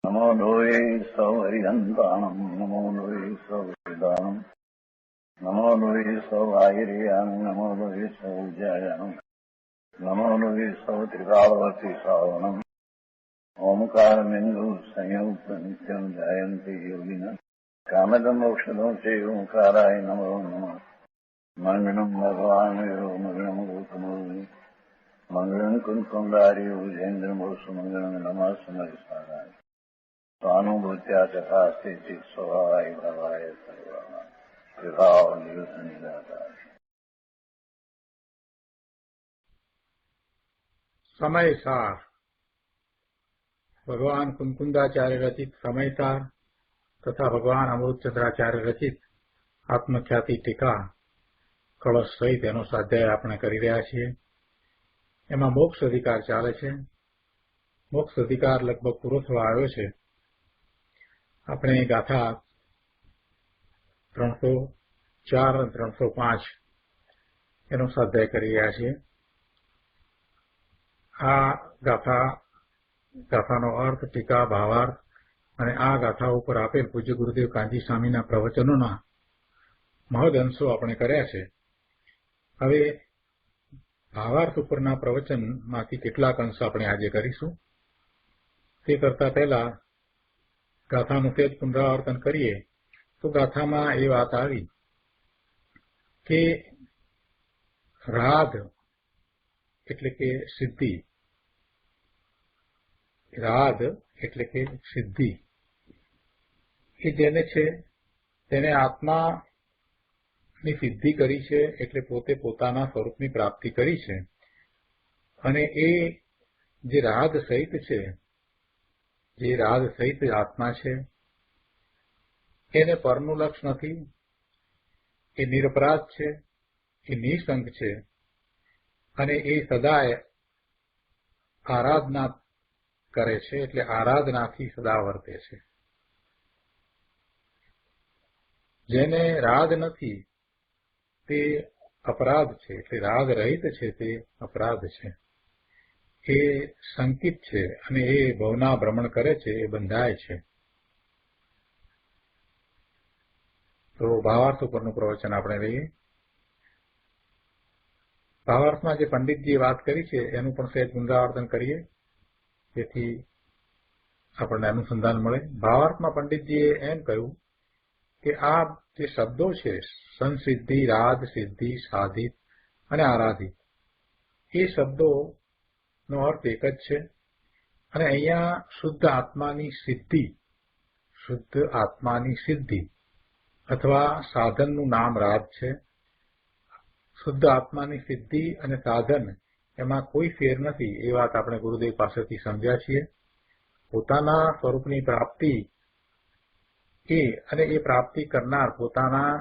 नमो लोये सौहरिहन्ताणम् नमो लोये सौहृदानम् नमो लोये सौभागिर्यानम् नमो लोये सौज्यायानम् नमो लोये सौत्रिकावती सावनम् ओंकारमिन्दु संयुक्त नित्यम् जायन्ति योगिनः कामदमोक्षदो चैव ओंकाराय नमो नमः मङ्गलम् भगवान् मङ्गलम् गौतमोऽग्नि मङ्गलम् कुन्कुण्डार्यो विजेन्द्रमोसुमङ्गलम् नमः समरिसाराय स्वानुभूत्या तथा स्थिति स्वभावाय भवाय सर्वाणां विभाव नियुक्त निराकार। समय सार भगवान कुंकुंदाचार्य रचित समय सार तथा भगवान अमृतचंद्राचार्य रचित आत्मख्याति टीका कलश सहित एनो स्वाध्याय આપણે કરી રહ્યા છીએ। એમાં મોક્ષ અધિકાર ચાલે છે। મોક્ષ અધિકાર લગભગ પૂરો થવા આવ્યો છે। આપણે ગાથા 304 અને 305 એનો સ્વાધ્યાય કરી રહ્યા છીએ। આ ગાથાનો અર્થ ટીકા ભાવાર્થ અને આ ગાથા ઉપર આપેલ પૂજ્ય ગુરુદેવ કાંજી સ્વામીના પ્રવચનોના મહદ અંશો આપણે કર્યા છે। હવે ભાવાર્થ ઉપરના પ્રવચનમાંથી કેટલાક અંશ આપણે આજે કરીશું। તે કરતા પહેલા ગાથાનું તેજ પુનરાવર્તન કરીએ તો ગાથામાં એ વાત આવી કે રાધ એટલે કે સિદ્ધિ, રાધ એટલે કે સિદ્ધિ એ જેને છે તેને આત્માની સિદ્ધિ કરી છે, એટલે પોતે પોતાના સ્વરૂપની પ્રાપ્તિ કરી છે। અને એ જે રાધ સહિત છે, જે રાધ સહિત આત્મા છે એને પરનું લક્ષ નથી, એ નિરપરાધ છે, એ નિસંગ છે અને એ સદાય આરાધના કરે છે, એટલે આરાધનાથી સદા વર્તે છે। જેને રાધ નથી તે અપરાધ છે, એટલે રાગ રહિત છે તે અપરાધ છે, એ સંકિત છે અને એ ભવના ભ્રમણ કરે છે, એ બંધાય છે। તો ભાવાર્થ ઉપરનું પ્રવચન આપણે લઈએ। ભાવાર્થમાં જે પંડિતજીએ વાત કરી છે એનું પણ સહેજ પુનરાવર્તન કરીએ જેથી આપણને અનુસંધાન મળે। ભાવાર્થમાં પંડિતજીએ એમ કહ્યું કે આ જે શબ્દો છે સંસિદ્ધિ, રાધ, સિદ્ધિ, સાધિત અને આરાધિત, એ શબ્દોનો અર્થ એક જ છે અને અહીંયા શુદ્ધ આત્માની સિદ્ધિ અથવા સાધનનું નામ રાધ છે। શુદ્ધ આત્માની સિદ્ધિ અને સાધન એમાં કોઈ ફેર નથી, એ વાત આપણે ગુરુદેવ પાસેથી સમજ્યા છીએ। પોતાના સ્વરૂપની પ્રાપ્તિ અને એ પ્રાપ્તિ કરનાર પોતાના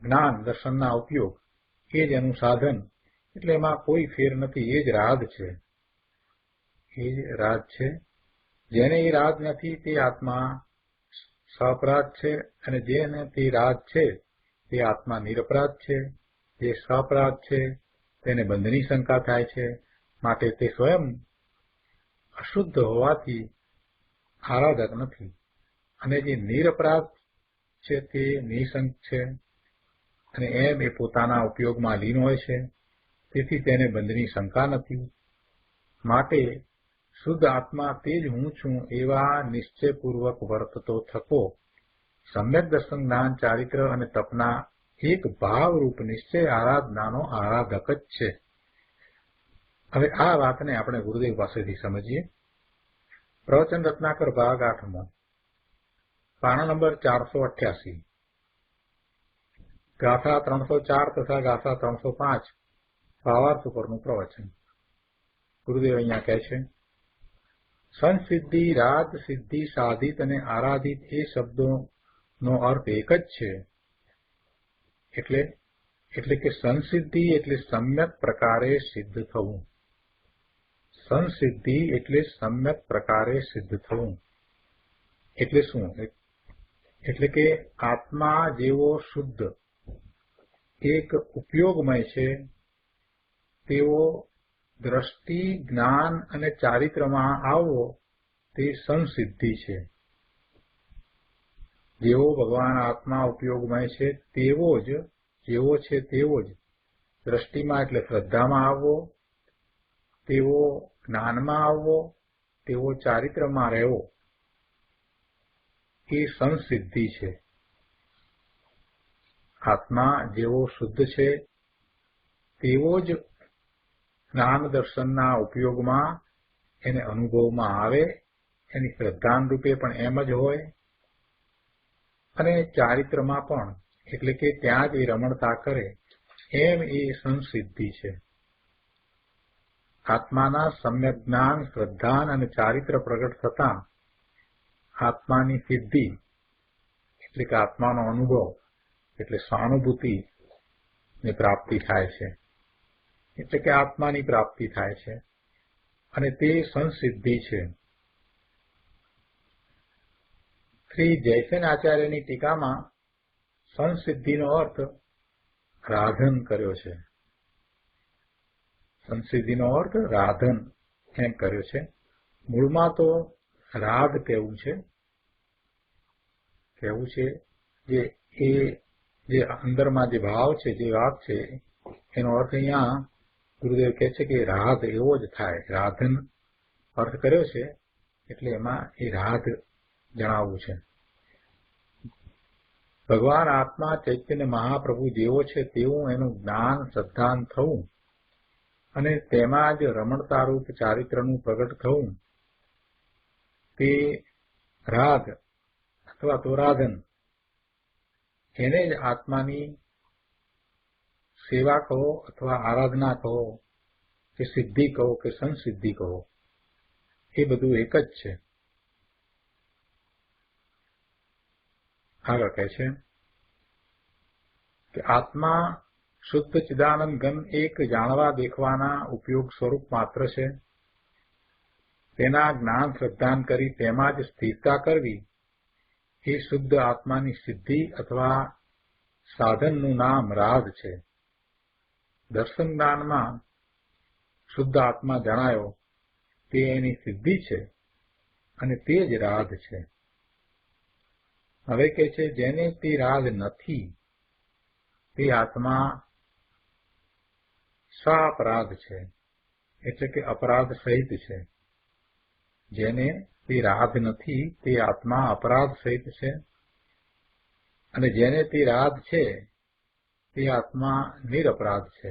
જ્ઞાન દર્શનના ઉપયોગ એ જ એનું સાધન, એટલે એમાં કોઈ ફેર નથી, એ જ રાધ છે, એ જ રાધ છે। જેને એ રાધ નથી તે આત્મા સઅપરાધ છે અને જેને તે રાધ છે તે આત્મા નિરપરાધ છે। જે સઅપરાધ છે તેને બંધની શંકા થાય છે, માટે તે સ્વયં અશુદ્ધ હોવાથી આરાધક નથી, અને જે નિરપરાધ છે તે નિસંક છે અને એમ એ પોતાના ઉપયોગમાં લીન હોય છે, તેથી તેને બંધની શંકા નથી। માટે શુદ્ધ આત્મા તે જ હું છું એવા નિશ્ચયપૂર્વક વર્તતો થકો સમ્યક દર્શન, જ્ઞાન, ચારિત્ર અને તપના એક ભાવરૂપ નિશ્ચય આરાધનાનો આરાધક જ છે। હવે આ વાતને આપણે ગુરુદેવ પાસેથી સમજીએ। પ્રવચન રત્નાકર ભાગ 8મો, પાના નંબર 488, ગાથા 304 તથા ગાથા 305 ભાવાર્થ ઉપરનું પ્રવચન। ગુરુદેવ અહીંયા કહે છે, સંસિદ્ધિ, રાધ, સિદ્ધિ, સાધિત અને આરાધિત એ શબ્દોનો અર્થ એક જ છે। એટલે કે સંસિદ્ધિ એટલે સમ્યક પ્રકારે સિદ્ધ થવું। સંસિદ્ધિ એટલે સમ્યક પ્રકારે સિદ્ધ થવું એટલે શું? એટલે કે આત્મા જેવો શુદ્ધ એક ઉપયોગમય છે તેવો દ્રષ્ટિ, જ્ઞાન અને ચારિત્રમાં આવવો તે સંસિદ્ધિ છે. જેવો ભગવાન આત્મા ઉપયોગમય છે તેવો જ, જેવો છે તેવો જ દ્રષ્ટિમાં એટલે શ્રદ્ધામાં આવવો, તેવો જ્ઞાનમાં આવવો, તેવો ચારિત્ર્યમાં રહેવો, એ સંસિદ્ધિ છે. આત્મા જેવો શુદ્ધ છે તેવો જ જ્ઞાન દર્શનના ઉપયોગમાં એને અનુભવમાં આવે, એની શ્રદ્ધાન રૂપે પણ એમ જ હોય, અને ચારિત્રમાં પણ એટલે કે ત્યાં જ એ રમણતા કરે એમ એ સંસિદ્ધિ છે. આત્માના સમ્યક જ્ઞાન, શ્રદ્ધાન અને ચારિત્ર પ્રગટ થતા આત્માની સિદ્ધિ એટલે કે આત્માનો અનુભવ એટલે સ્વાનુભૂતિ ની પ્રાપ્તિ થાય છે, એટલે કે આત્માની પ્રાપ્તિ થાય છે, અને તે સંસિદ્ધિ છે. શ્રી જયસેન આચાર્યની ટીકામાં સંસિદ્ધિનો અર્થ રાધન કર્યો છે. સંસિદ્ધિનો અર્થ રાધન એમ કર્યો છે. મૂળમાં તો રાધ કહેવું છે, જે અંદરમાં જે ભાવ છે, જે વાત છે, એનો અર્થ અહીંયા ગુરુદેવ કહે છે કે રાધ એવો જ થાય. રાધન અર્થ કર્યો છે એટલે એમાં એ રાધ જણાવવું છે. ભગવાન આત્મા ચૈતન્ય મહાપ્રભુ જેવો છે તેવું એનું જ્ઞાન શ્રદ્ધાન થવું અને તેમાં જ રમણતારૂપ ચારિત્રનું પ્રગટ થવું, તે રાગ અથવા તો રાધન, એને જ આત્માની સેવા કહો અથવા આરાધના કહો કે સિદ્ધિ કહો કે સંસિદ્ધિ કહો, એ બધું એક જ છે. આગળ કહે છે કે આત્મા શુદ્ધ ચિદાનંદ ઘન એક જાણવા દેખવાના ઉપયોગ સ્વરૂપ માત્ર છે. તેના જ્ઞાન શ્રદ્ધાન કરી તેમાં જ સ્થિરતા કરવી એ શુદ્ધ આત્માની સિદ્ધિ અથવા સાધનનું નામ રાધ છે. દર્શન જ્ઞાનમાં શુદ્ધ આત્મા જણાયો તે એની સિદ્ધિ છે અને તે જ રાધ છે. હવે કહે છે જેને તે રાધ નથી તે આત્મા સ્વાપરાધ છે, એટલે કે અપરાધ સહિત છે. જેને તે રાધ નથી તે આત્મા અપરાધ સહિત છે, અને જેને તે રાધ છે તે આત્મા નિરપરાધ છે.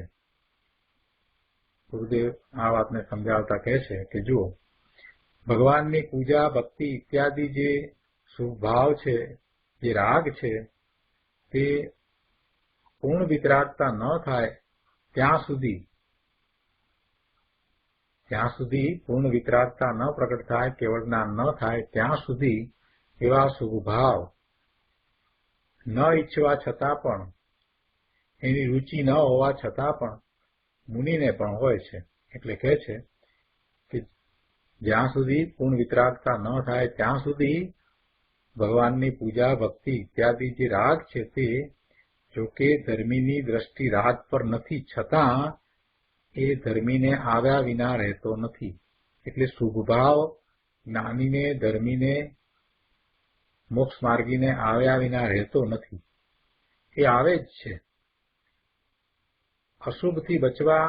ગુરુદેવ આ વાતને સમજાવતા કહે છે કે જુઓ, ભગવાનની પૂજા ભક્તિ ઇત્યાદિ જે શુભભાવ છે, જે રાગ છે, તે પૂર્ણ વિતરાગતા ન થાય ત્યાં સુધી પૂર્ણ વિતરાગતા ન પ્રગટ થાય, કેવળ જ્ઞાન ન થાય ત્યાં સુધી એવા શુભભાવ ન ઈચ્છવા છતાં પણ, એની રુચિ ન હોવા છતાં પણ મુનિને પણ હોય છે. એટલે કહે છે કે જ્યાં સુધી પૂર્ણ વિતરાગતા ન થાય ત્યાં સુધી ભગવાનની પૂજા ભક્તિ ઇત્યાદિ જે રાગ છે તે જોકે ધર્મીની દ્રષ્ટિ રાગ પર નથી છતાં એ ધર્મીને આવ્યા વિના રહેતો નથી. એટલે શુભભાવ જ્ઞાનીને, ધર્મીને, મોક્ષ માર્ગીને આવ્યા વિના રહેતો નથી, એ આવે જ છે. અશુભથી બચવા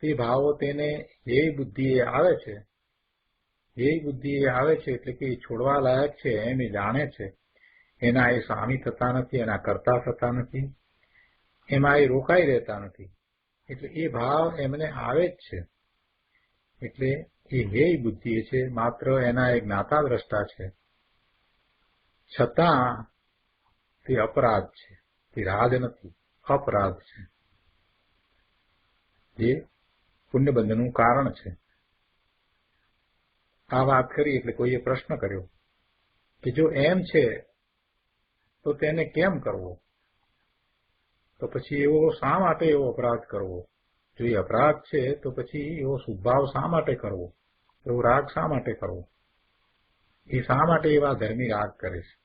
તે ભાવો તેને જે બુદ્ધિએ આવે છે, એટલે કે એ છોડવા લાયક છે એમ એ જાણે છે, એના એ સ્વામી થતા નથી, એના કર્તા થતા નથી, એમાં એ રોકાઈ રહેતા નથી, એટલે એ ભાવ એમને આવે જ છે. એટલે એ હેય બુદ્ધિ છે, માત્ર એના એ જ્ઞાતા દ્રષ્ટા છે, છતાં તે અપરાધ છે, તે રાધ નથી, અપરાધ છે, જે પુણ્યબંધનું કારણ છે. આ વાત કરી એટલે કોઈએ પ્રશ્ન કર્યો કે જો એમ છે તો તેને કેમ કરવો, તો પછી એવો શા માટે એવો અપરાધ કરવો? જો એ અપરાધ છે તો પછી એવો શુભભાવ શા માટે કરવો, એવો રાગ શા માટે કરવો? એ શા માટે એવા ધર્મી રાગ કરે છે?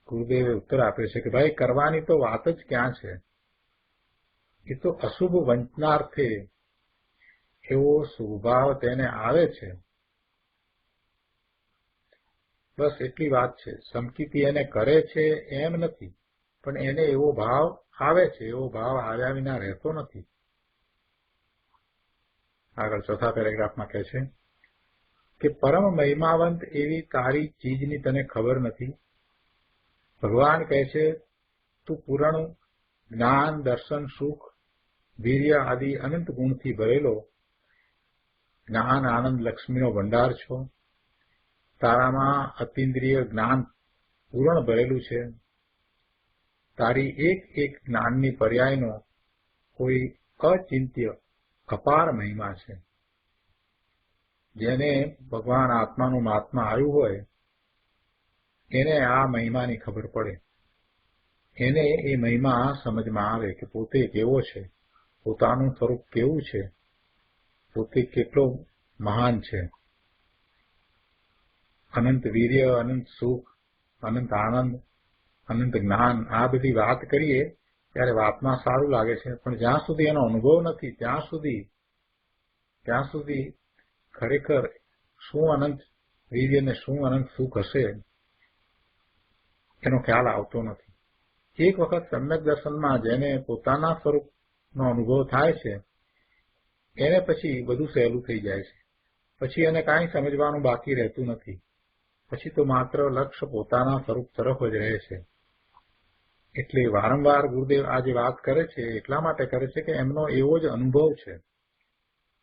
ગુરુદેવે ઉત્તર આપે છે કે ભાઈ, કરવાની તો વાત જ ક્યાં છે. એ તો અશુભ વંચનાર્થે એવો શુભભાવ તેને આવે છે, બસ એટલી વાત છે. સમકીતિ એને કરે છે એમ નથી, પણ એને એવો ભાવ આવે છે, એવો ભાવ આવ્યા વિના રહેતો નથી. આગળ ચોથા પેરેગ્રાફમાં કહે છે કે પરમ મહિમાવંત એવી તારી ચીજની તને ખબર નથી. ભગવાન કહે છે તું પૂરણ જ્ઞાન, દર્શન, સુખ, વીર્ય આદિ અનંત ગુણથી ભરેલો જ્ઞાન, આનંદ, લક્ષ્મીનો ભંડાર છો. તારામાં અતિન્દ્રિય જ્ઞાન પૂરણ ભરેલું છે. તારી એક એક જ્ઞાનની પર્યાયનો કોઈ અચિંત્ય અપાર મહિમા છે. જેને ભગવાન આત્માનું મહાત્મા આવ્યું હોય એને આ મહિમાની ખબર પડે, એને એ મહિમા સમજમાં આવે કે પોતે કેવો છે, પોતાનું સ્વરૂપ કેવું છે, પોતે કેટલો મહાન છે. અનંત વીર્ય, અનંત સુખ, અનંત આનંદ, અનંત જ્ઞાન, આ બધી વાત કરીએ ત્યારે વાતમાં સારું લાગે છે, પણ જ્યાં સુધી એનો અનુભવ નથી ત્યાં સુધી ખરેખર શું અનંત વીર્ય ને શું અનંત સુખ હશે એનો ખ્યાલ આવતો નથી. એક વખત સમ્યક દર્શનમાં જેને પોતાના સ્વરૂપનો અનુભવ થાય છે એને પછી બધું સહેલું થઈ જાય છે. પછી એને કાંઈ સમજવાનું બાકી રહેતું નથી. પછી તો માત્ર લક્ષ્ય પોતાના સ્વરૂપ તરફ જ રહે છે. એટલે વારંવાર ગુરુદેવ આ જે વાત કરે છે એટલા માટે કરે છે કે એમનો એવો જ અનુભવ છે.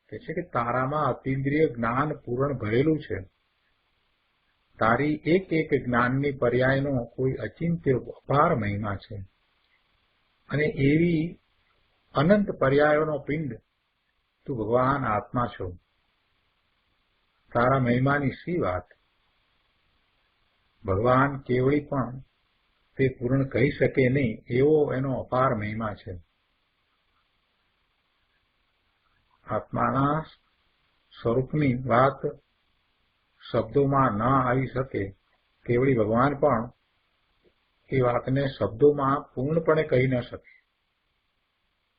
કે છે કે તારામાં અતિન્દ્રિય જ્ઞાન પૂરણ ભરેલું છે. તારી એક એક જ્ઞાનની પર્યાયનો કોઈ અચિંત્ય અપાર મહિમા છે. અને એવી અનંત પર્યાયોનો પિંડ તું ભગવાન આત્મા છો. તારા મહિમાની શી વાત! ભગવાન કેવળી પણ તે પૂર્ણ કહી શકે નહીં એવો એનો અપાર મહિમા છે. આત્માના સ્વરૂપની વાત શબ્દોમાં ન આવી શકે. કેવળી ભગવાન પણ એ વાતને શબ્દોમાં પૂર્ણપણે કહી ન શકે.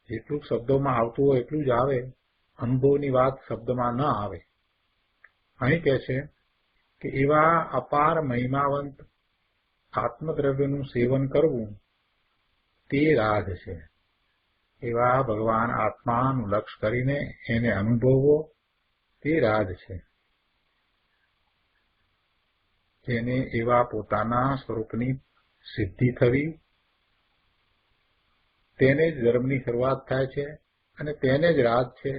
જેટલું શબ્દોમાં આવતું હોય એટલું જ આવે, અનુભવની વાત શબ્દમાં ન આવે. અહીં કહે છે કે એવા અપાર મહિમાવંત આત્મદ્રવ્યનું સેવન કરવું તે રાધ છે. એવા ભગવાન આત્માનું લક્ષ્ય કરીને એને અનુભવવો તે રાધ છે. જેને એવા પોતાના સ્વરૂપની સિદ્ધિ થવી તેને જ ધર્મની શરૂઆત થાય છે અને તેને જ રાગ છે.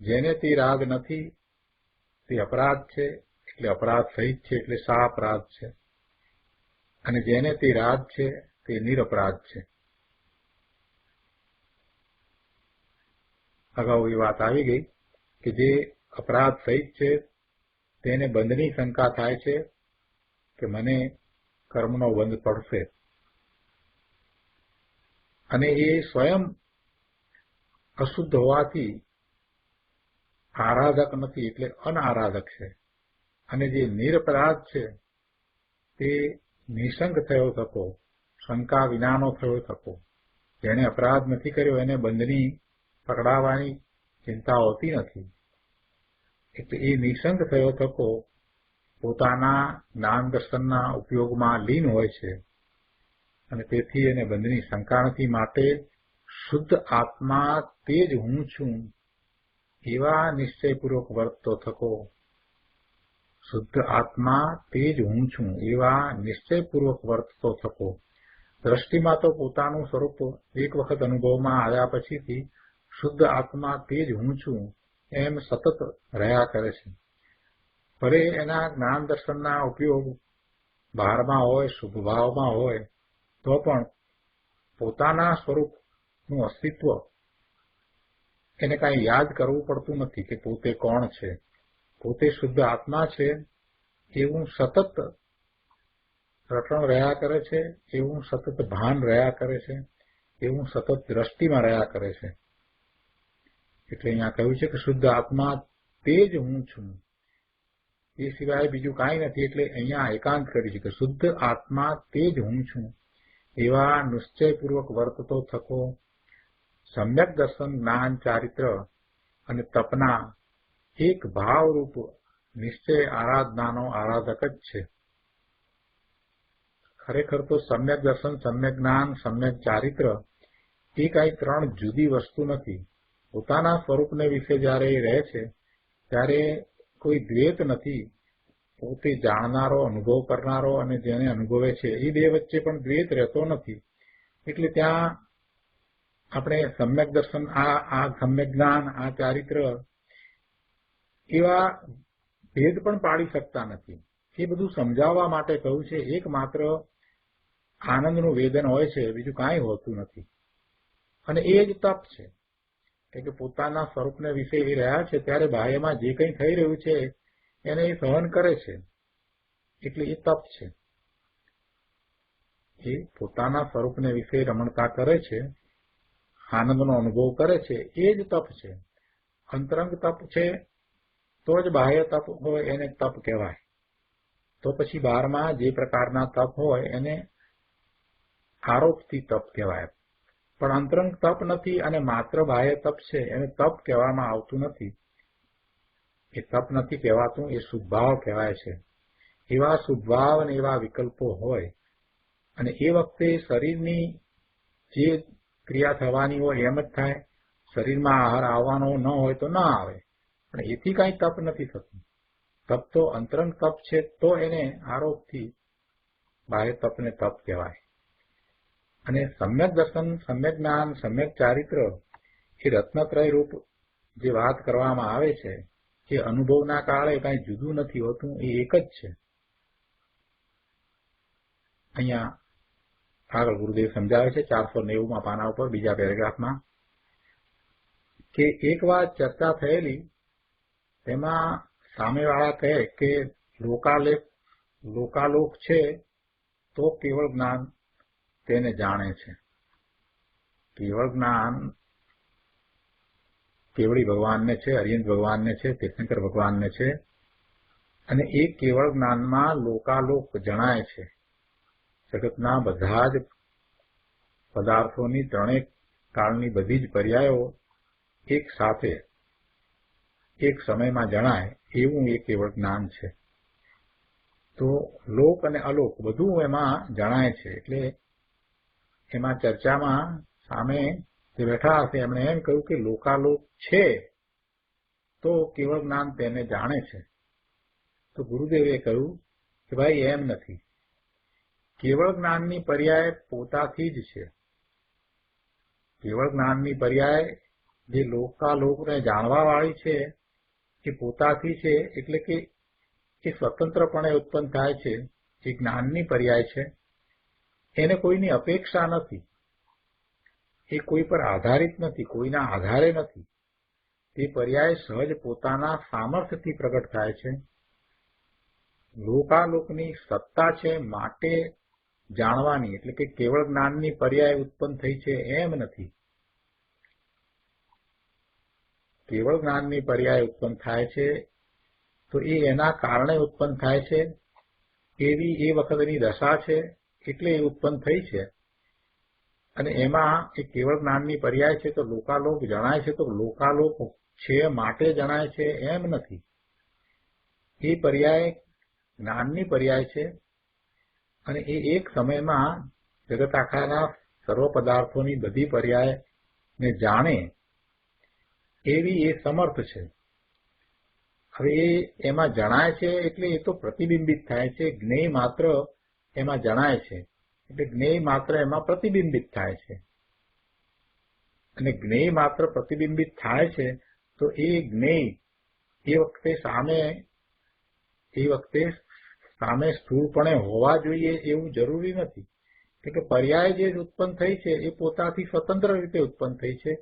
જેને તે રાગ નથી તે અપરાધ છે, એટલે અપરાધ સહિત છે, એટલે સા અપરાધ છે. અને જેને તે રાગ છે તે નિરપરાધ છે. અગાઉ એ વાત આવી ગઈ કે જે અપરાધ સહિત છે તેને બંધની શંકા થાય છે કે મને કર્મનો બંધ પડશે. અને એ સ્વયં અશુદ્ધ હોવાથી આરાધક નથી, એટલે અનારાધક છે. અને જે નિરપરાધ છે તે નિશંક થયો થકો, શંકા વિનાનો થયો થકો. જેણે અપરાધ નથી કર્યો એને બંધની પકડાવાની ચિંતા હોતી નથી. એટલે એ નિશંક થયો થકો પોતાના જ્ઞાન દર્શનના ઉપયોગમાં લીન હોય છે અને તેથી એને બંધની શંકા નથી. માટે શુદ્ધ આત્મા તે જ હું છું એવા નિશ્ચયપૂર્વક વર્તતો થકો. શુદ્ધ આત્મા તે જ હું છું એવા નિશ્ચયપૂર્વક વર્તતો થકો. દ્રષ્ટિમાં તો પોતાનું સ્વરૂપ એક વખત અનુભવમાં આવ્યા પછીથી શુદ્ધ આત્મા તે જ હું છું એમ સતત રહ્યા કરે છે. ભલે એના જ્ઞાન દર્શનના ઉપયોગ બહારમાં હોય, શુભભાવમાં હોય, તો પણ પોતાના સ્વરૂપનું અસ્તિત્વ એને કાંઈ યાદ કરવું પડતું નથી કે પોતે કોણ છે. પોતે શુદ્ધ આત્મા છે એવું સતત રટણ રહ્યા કરે છે, એવું સતત ભાન રહ્યા કરે છે, એવું સતત દ્રષ્ટિમાં રહ્યા કરે છે. એટલે અહીંયા કહ્યું છે કે શુદ્ધ આત્મા તે જ હું છું, એ સિવાય બીજું કાંઈ નથી. એટલે અહીંયા એકાંત કરી છે કે શુદ્ધ આત્મા તે જ હું છું એવા નિશ્ચયપૂર્વક વર્તતો થકો. સમ્યક દર્શન, જ્ઞાન, ચારિત્ર અને તપના એક ભાવરૂપ નિશ્ચય આરાધનાનો આરાધક જ છે. ખરેખર તો સમ્યક દર્શન, સમ્યક જ્ઞાન, સમ્યક ચારિત્ર એ કાંઈ ત્રણ જુદી વસ્તુ નથી. પોતાના સ્વરૂપને વિશે જ્યારે એ રહે છે ત્યારે કોઈ દ્વૈત નથી. પોતે જાણનારો, અનુભવ કરનારો અને જેને અનુભવે છે એ બે વચ્ચે પણ દ્વૈત રહેતો નથી. એટલે ત્યાં આપણે સમ્યક દર્શન, આ સમ્યક જ્ઞાન, આ ચારિત્ર એવા ભેદ પણ પાડી શકતા નથી. એ બધું સમજાવવા માટે કહ્યું છે. એકમાત્ર આનંદનું વેદન હોય છે, બીજું કાંઈ હોતું નથી. અને એ જ તપ છે કે પોતાના સ્વરૂપને વિશે એ રહ્યા છે ત્યારે બાહ્યમાં જે કંઈ થઈ રહ્યું છે એને એ સહન કરે છે, એટલે એ તપ છે. એ પોતાના સ્વરૂપને વિશે રમણતા કરે છે, આનંદનો અનુભવ કરે છે, એ જ તપ છે. અંતરંગ તપ છે તો જ બાહ્ય તપ હોય એને તપ કહેવાય. તો પછી બહારમાં જે પ્રકારના તપ હોય એને આરોપથી તપ કહેવાય. પણ અંતરંગ તપ નથી અને માત્ર બાહ્ય તપ છે એને તપ કહેવામાં આવતું નથી. એ તપ નથી કહેવાતું, એ શુદ્ધભાવ કહેવાય છે. એવા શુદ્ધભાવ અને એવા વિકલ્પો હોય અને એ વખતે શરીરની જે ક્રિયા થવાની હોય એમ જ થાય. શરીરમાં આહાર આવવાનો ન હોય તો ન આવે, પણ એથી કાંઈ તપ નથી થતું. તપ તો અંતરંગ તપ છે, તો એને આરોપથી બાહ્ય તપને તપ કહેવાય. અને સમ્યક દર્શન, સમ્યક જ્ઞાન, સમ્યક ચારિત્ર એ રત્નત્રય રૂપ જે વાત કરવામાં આવે છે એ અનુભવના કાળે કાંઈ જુદું નથી હોતું, એ એક જ છે. અહીંયા આગળ ગુરુદેવ સમજાવે છે 490 પાના ઉપર બીજા પેરેગ્રાફમાં કે એક વાત ચર્ચા થયેલી, તેમાં સામેવાળા કહે કે લોકાલોક છે તો કેવળ જ્ઞાન તેને જાણે છે. કેવળ જ્ઞાન કેવળી ભગવાનને છે, અરિયંત ભગવાનને છે, તીર્થંકર ભગવાનને છે. અને એ કેવળ જ્ઞાનમાં લોકાલોક જણાય છે. જગતના બધા જ પદાર્થોની ત્રણેક કાળની બધી જ પર્યાયો એક સાથે એક સમયમાં જણાય એવું એ કેવળ જ્ઞાન છે. તો લોક અને અલોક બધું એમાં જણાય છે. એટલે એમાં ચર્ચામાં સામે જે બેઠા હશે એમણે એમ કહ્યું કે લોકાલોક છે તો કેવળ જ્ઞાન તેને જાણે છે. તો ગુરુદેવે કહ્યું કે ભાઈ એમ નથી. કેવળ જ્ઞાનની પર્યાય પોતાથી જ છે. કેવળ જ્ઞાનની પર્યાય જે લોકાલોકને જાણવા વાળી છે એ પોતાથી છે, એટલે કે એ સ્વતંત્રપણે ઉત્પન્ન થાય છે. જે જ્ઞાનની પર્યાય છે એને કોઈની અપેક્ષા નથી, એ કોઈ પર આધારિત નથી, કોઈના આધારે નથી. તે પર્યાય સહજ પોતાના સામર્થ્યથી પ્રગટ થાય છે. લોકાલોકની સત્તા છે માટે જાણવાની, એટલે કે કેવળ જ્ઞાનની પર્યાય ઉત્પન્ન થઈ છે એમ નથી. કેવળ જ્ઞાનની પર્યાય ઉત્પન્ન થાય છે તો એ એના કારણે ઉત્પન્ન થાય છે, એવી એ વખતની દશા છે, એટલે એ ઉત્પન્ન થઈ છે. અને એમાં એ કેવળ જ્ઞાનની પર્યાય છે તો લોકાલોક જણાય છે, તો લોકાલોક છે માટે જણાય છે એમ નથી. એ પર્યાય જ્ઞાનની પર્યાય છે અને એ એક સમયમાં જગત આખાના સર્વ પદાર્થોની બધી પર્યાયને જાણે એવી એ સમર્થ છે. હવે એમાં જણાય છે એટલે એ તો પ્રતિબિંબિત થાય છે. જ્ઞેય માત્ર એમાં જણાય છે એટલે જ્ઞેય માત્ર એમાં પ્રતિબિંબિત થાય છે. અને જ્ઞેય માત્ર પ્રતિબિંબિત થાય છે તો એ જ્ઞેય એ વખતે સામે સ્થૂળપણે હોવા જોઈએ એવું જરૂરી નથી. કે પર્યાય જે ઉત્પન્ન થઈ છે એ પોતાથી સ્વતંત્ર રીતે ઉત્પન્ન થઈ છે.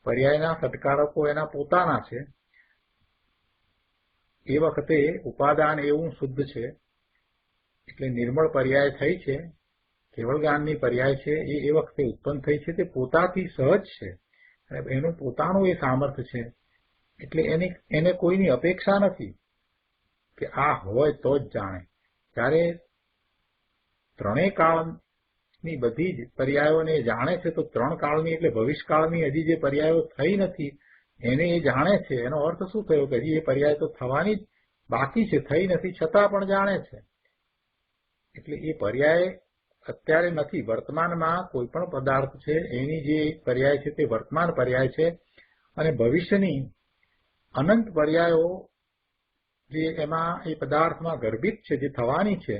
પર્યાયના સત્કારકો એના પોતાના છે. એ વખતે ઉપાદાન એવું શુદ્ધ છે એટલે નિર્મળ પર્યાય થઈ છે. કેવળ જ્ઞાનની પર્યાય છે એ વખતે ઉત્પન્ન થઈ છે, તે પોતાથી સહજ છે અને એનું પોતાનું એ સામર્થ્ય છે. એટલે એને કોઈની અપેક્ષા નથી કે આ હોય તો જ જાણે. જ્યારે ત્રણેય કાળની બધી જ પર્યાયોને જાણે છે તો ત્રણ કાળની એટલે ભવિષ્યકાળની હજી જે પર્યાયો થઈ નથી એને એ જાણે છે. એનો અર્થ શું થયો કે હજી એ પર્યાય તો થવાની જ બાકી છે, થઈ નથી છતાં પણ જાણે છે. એટલે એ પર્યાય અત્યારે નથી. વર્તમાનમાં કોઈ પણ પદાર્થ છે એની જે પર્યાય છે તે વર્તમાન પર્યાય છે, અને ભવિષ્યની અનંત પર્યાયો જે એમાં એ પદાર્થમાં ગર્ભિત છે, જે થવાની છે,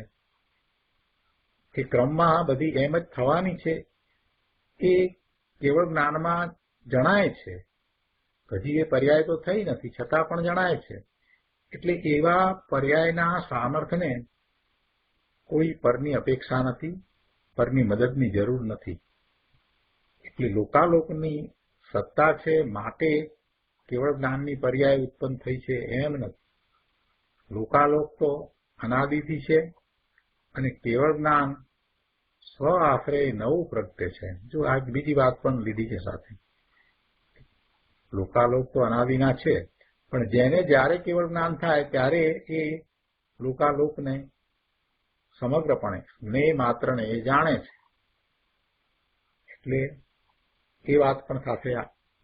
એ ક્રમમાં બધી એમ જ થવાની છે, એ કેવળ જ્ઞાનમાં જણાય છે. હજી એ પર્યાય તો થઈ નથી છતાં પણ જણાય છે. એટલે એવા પર્યાયના સામર્થ્યને કોઈ પરની અપેક્ષા નથી, પરની મદદની જરૂર નથી. એટલે લોકાલોકની સત્તા છે માટે કેવળ જ્ઞાનની પર્યાય ઉત્પન્ન થઈ છે એમ નથી. લોકાલોક તો અનાદિથી છે, અને કેવળ જ્ઞાન સ્વ આશ્રય નવું પ્રગટે છે. જો આ બીજી વાત પણ લીધી છે સાથે. લોકાલોક તો અનાદિના છે, પણ જેને જ્યારે કેવળ જ્ઞાન થાય ત્યારે એ લોકાલોકને સમગ્રપણે સ્નેહ માત્રને એ જાણે છે. એટલે એ વાત પણ સાથે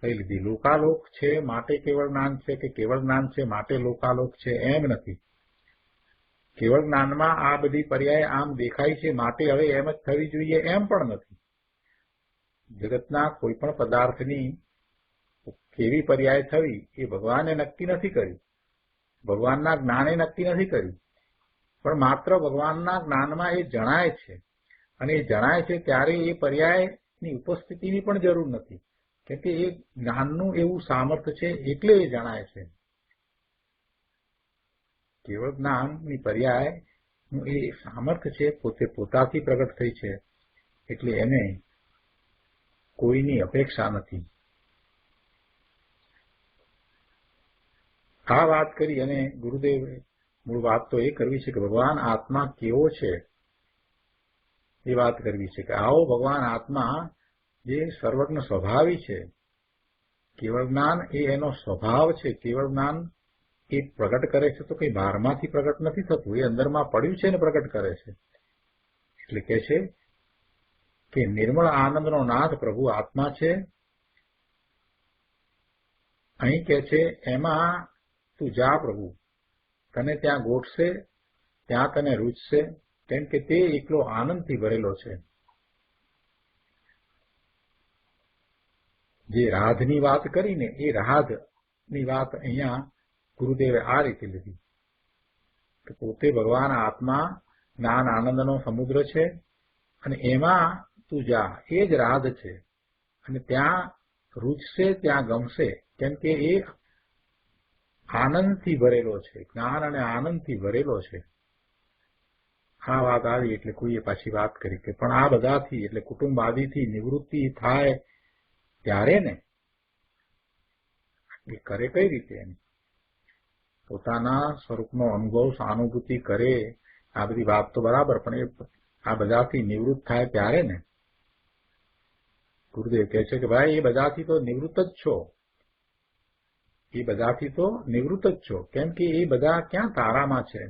કહી લીધી. લોકાલોક છે માટે કેવળ જ્ઞાન છે, કે કેવળ જ્ઞાન છે માટે લોકાલોક છે, એમ નથી. કેવળ જ્ઞાનમાં આ બધી પર્યાય આમ દેખાય છે માટે હવે એમ જ થવી જોઈએ એમ પણ નથી. જગતના કોઈ પણ પદાર્થની કેવી પર્યાય થવી એ ભગવાને નક્કી નથી કર્યું, ભગવાનના જ્ઞાને નક્કી નથી કર્યું, પણ માત્ર ભગવાનના જ્ઞાનમાં એ જણાય છે. અને એ જણાય છે ત્યારે એ પર્યાયની ઉપસ્થિતિની પણ જરૂર નથી, કેમ કે એ જ્ઞાનનું એવું સામર્થ્ય છે એટલે એ જણાય છે. કેવળ જ્ઞાનની પર્યાયનું એ સામર્થ્ય છે, પોતે પોતાથી પ્રગટ થઈ છે, એટલે એને કોઈની અપેક્ષા નથી. આ વાત કરી અને ગુરુદેવે મૂળ વાત તો એ કરવી છે કે ભગવાન આત્મા કેવો છે એ વાત કરવી છે, કે આવો ભગવાન આત્મા જે સર્વજ્ઞ સ્વભાવી છે. કેવળ જ્ઞાન એ એનો સ્વભાવ છે. કેવળ જ્ઞાન એ પ્રગટ કરે છે તો કઈ બહારમાંથી પ્રગટ નથી થતું, એ અંદરમાં પડ્યું છે ને પ્રગટ કરે છે. એટલે કે છે કે નિર્મળ આનંદનો નાથ પ્રભુ આત્મા છે. અહીં કે છે એમાં તું જા પ્રભુ, તને ત્યાં ગોઠશે, ત્યાં તને રૂચશે, કેમ કે તે એકલો આનંદથી ભરેલો છે. જે રાધની વાત કરીને એ રાધની વાત અહીંયા ગુરુદેવે આ રીતે લીધી કે પોતે ભગવાન આત્મા જ્ઞાન આનંદનો સમુદ્ર છે, અને એમાં તું જા, એ જ રાધ છે. અને ત્યાં રૂચશે, ત્યાં ગમશે, કેમ કે એ આનંદથી ભરેલો છે, જ્ઞાન અને આનંદથી ભરેલો છે. આ વાત આવી એટલે કોઈએ પાછી વાત કરી કે પણ આ બધાથી એટલે કુટુંબ આદિથી નિવૃત્તિ થાય ત્યારે ને એ કરે કઈ રીતે? એની પોતાના સ્વરૂપનો અનુભવ સહાનુભૂતિ કરે, આ બધી વાત તો બરાબર, પણ એ આ બધાથી નિવૃત્ત થાય ત્યારે ને. ગુરુદેવ કહે છે કે ભાઈ એ બધાથી તો નિવૃત્ત જ છો, એ બધાથી તો નિવૃત્ત જ છો, કેમ કે એ બધા ક્યાં તારામાં છે.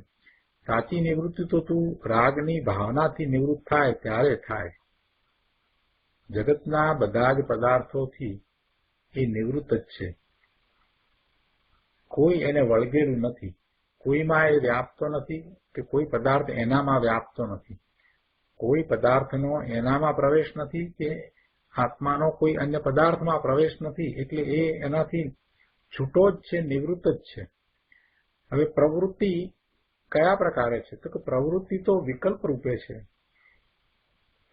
સાચી નિવૃત્તિ તો તું રાગની ભાવનાથી નિવૃત્ત થાય ત્યારે થાય. જગતના બધા જ પદાર્થોથી એ નિવૃત્ત જ છે. કોઈ એને વળગેલું નથી, કોઈમાં એ વ્યાપતો નથી, કે કોઈ પદાર્થ એનામાં વ્યાપતો નથી. કોઈ પદાર્થનો એનામાં પ્રવેશ નથી, કે આત્માનો કોઈ અન્ય પદાર્થમાં પ્રવેશ નથી. એટલે એ એનાથી છૂટો જ છે, નિવૃત્ત જ છે. હવે પ્રવૃત્તિ કયા પ્રકારે છે? તો કે પ્રવૃત્તિ તો વિકલ્પ રૂપે છે.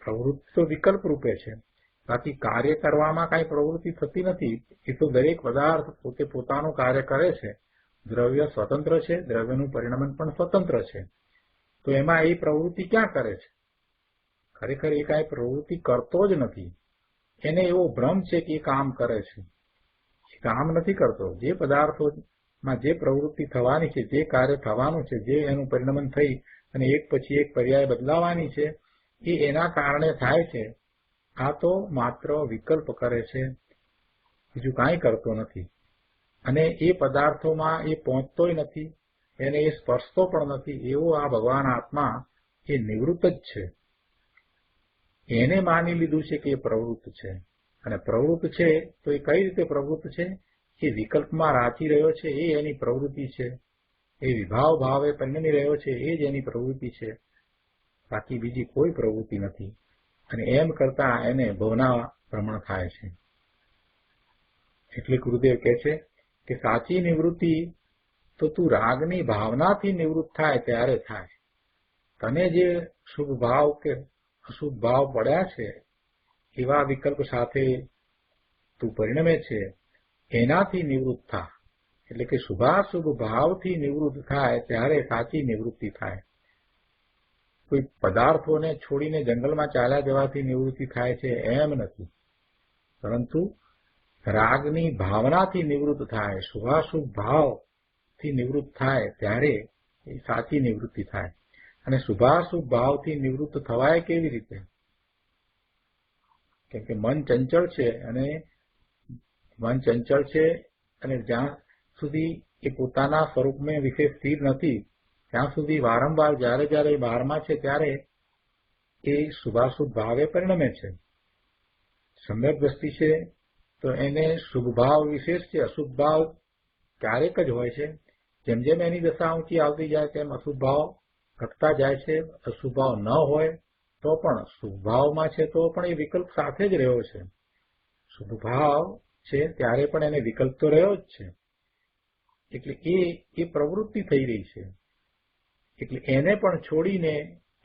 પ્રવૃત્તિ તો વિકલ્પ રૂપે છે, બાકી કાર્ય કરવામાં કાંઈ પ્રવૃત્તિ થતી નથી. એ તો દરેક પદાર્થ પોતે પોતાનું કાર્ય કરે છે. દ્રવ્ય સ્વતંત્ર છે, દ્રવ્યનું પરિણમન પણ સ્વતંત્ર છે. તો એમાં એ પ્રવૃત્તિ ક્યાં કરે છે? ખરેખર એ કાંઈ પ્રવૃત્તિ કરતો જ નથી. એને એવો ભ્રમ છે કે એ કામ કરે છે. એ કામ નથી કરતો. જે પદાર્થોમાં જે પ્રવૃત્તિ થવાની છે, જે કાર્ય થવાનું છે, જે એનું પરિણમન થઈ અને એક પછી એક પર્યાય બદલાવાની છે, એ એના કારણે થાય છે. આ તો માત્ર વિકલ્પ કરે છે, બીજું કાંઈ કરતો નથી. અને એ પદાર્થોમાં એ પહોંચતોય નથી, એને એ સ્પર્શતો પણ નથી. એવો આ ભગવાન આત્મા એ નિવૃત્ત જ છે. એને માની લીધું છે કે એ પ્રવૃત્ત છે. અને પ્રવૃત્ત છે તો એ કઈ રીતે પ્રવૃત્ત છે? એ વિકલ્પમાં રાચી રહ્યો છે, એ એની પ્રવૃત્તિ છે. એ વિભાવ ભાવે પરિણમી રહ્યો છે એ જ એની પ્રવૃત્તિ છે, બાકી બીજી કોઈ પ્રવૃત્તિ નથી. અને એમ કરતા એને ભવના ભ્રમણ થાય છે. એટલે ગુરુદેવ કહે છે કે સાચી નિવૃત્તિ તો તું રાગની ભાવનાથી નિવૃત્ત થાય ત્યારે થાય. તને જે શુભ ભાવ કે અશુભ ભાવ પડ્યા છે એવા વિકલ્પ સાથે તું પરિણમે છે, એનાથી નિવૃત્ત થા. એટલે કે શુભાશુભ ભાવથી નિવૃત્ત થાય ત્યારે સાચી નિવૃત્તિ થાય. કોઈ પદાર્થોને છોડીને જંગલમાં ચાલ્યા જવાથી નિવૃત્તિ થાય છે એમ નથી, પરંતુ રાગની ભાવનાથી નિવૃત્ત થાય, શુભાશુભ ભાવથી નિવૃત્ત થાય ત્યારે એ સાચી નિવૃત્તિ થાય. અને શુભાશુભ ભાવથી નિવૃત્ત થવાય કેવી રીતે? કેમ કે મન ચંચળ છે, અને જ્યાં સુધી એ પોતાના સ્વરૂપને વિશે સ્થિર નથી ત્યાં સુધી વારંવાર જ્યારે જ્યારે બહારમાં છે ત્યારે એ શુભાશુભ ભાવે પરિણમે છે. સમ્યક દ્રષ્ટિ છે તો એને શુભ ભાવ વિશેષ છે, અશુભ ભાવ ક્યારેક જ હોય છે. જેમ જેમ એની દશા ઊંચી આવતી જાય તેમ અશુભ ભાવ ઘટતા જાય છે. અશુભ ભાવ ન હોય તો પણ શુભ ભાવમાં છે તો પણ એ વિકલ્પ સાથે જ રહ્યો છે. શુભ ભાવ છે ત્યારે પણ એને વિકલ્પ તો રહ્યો જ છે. એટલે એ પ્રવૃત્તિ થઈ રહી છે. એટલે એને પણ છોડીને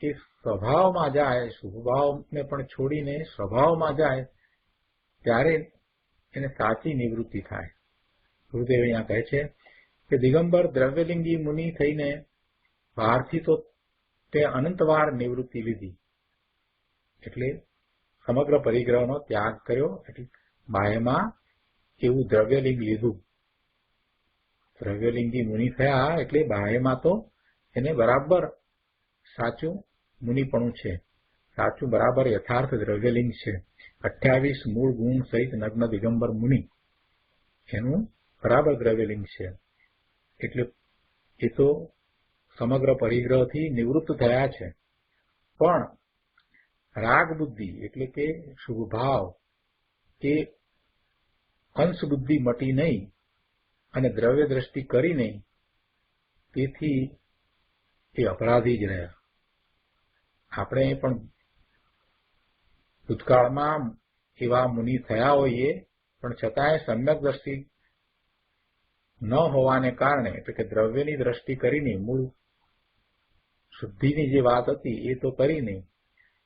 એ સ્વભાવમાં જાય, શુભ ભાવને પણ છોડીને સ્વભાવમાં જાય ત્યારે એને સાચી નિવૃત્તિ થાય. ગુરુદેવ અહીંયા કહે છે કે દિગંબર દ્રવ્યલિંગી મુનિ થઈને બહારથી તો તે અનંતવાર નિવૃત્તિ લીધી, એટલે સમગ્ર પરિગ્રહનો ત્યાગ કર્યો, એટલે બાહ્યમાં એવું દ્રવ્યલિંગ લીધું. દ્રવ્યલિંગી મુનિ થયા એટલે બાહ્યમાં તો એને બરાબર સાચું મુનિપણું છે, સાચું બરાબર યથાર્થ દ્રવ્યલિંગ છે. 28 મૂળ ગુણ સહિત નગ્ન દિગંબર મુનિ એનું બરાબર દ્રવ્યલિંગ છે. એટલે એ તો સમગ્ર પરિગ્રહથી નિવૃત્ત થયા છે. પણ રાગ બુદ્ધિ એટલે કે શુભ ભાવ એ અંશ બુદ્ધિ મટી નહીં અને દ્રવ્ય દ્રષ્ટિ કરી નહીં, તેથી એ અપરાધી જ રહ્યા. આપણે પણ ભૂતકાળમાં એવા મુનિ થયા હોઈએ, પણ છતાંય સમ્યક દ્રષ્ટિ ન હોવાને કારણે, એટલે કે દ્રવ્યની દ્રષ્ટિ કરીને મૂળ શુદ્ધિની જે વાત હતી એ તો કરી નહીં,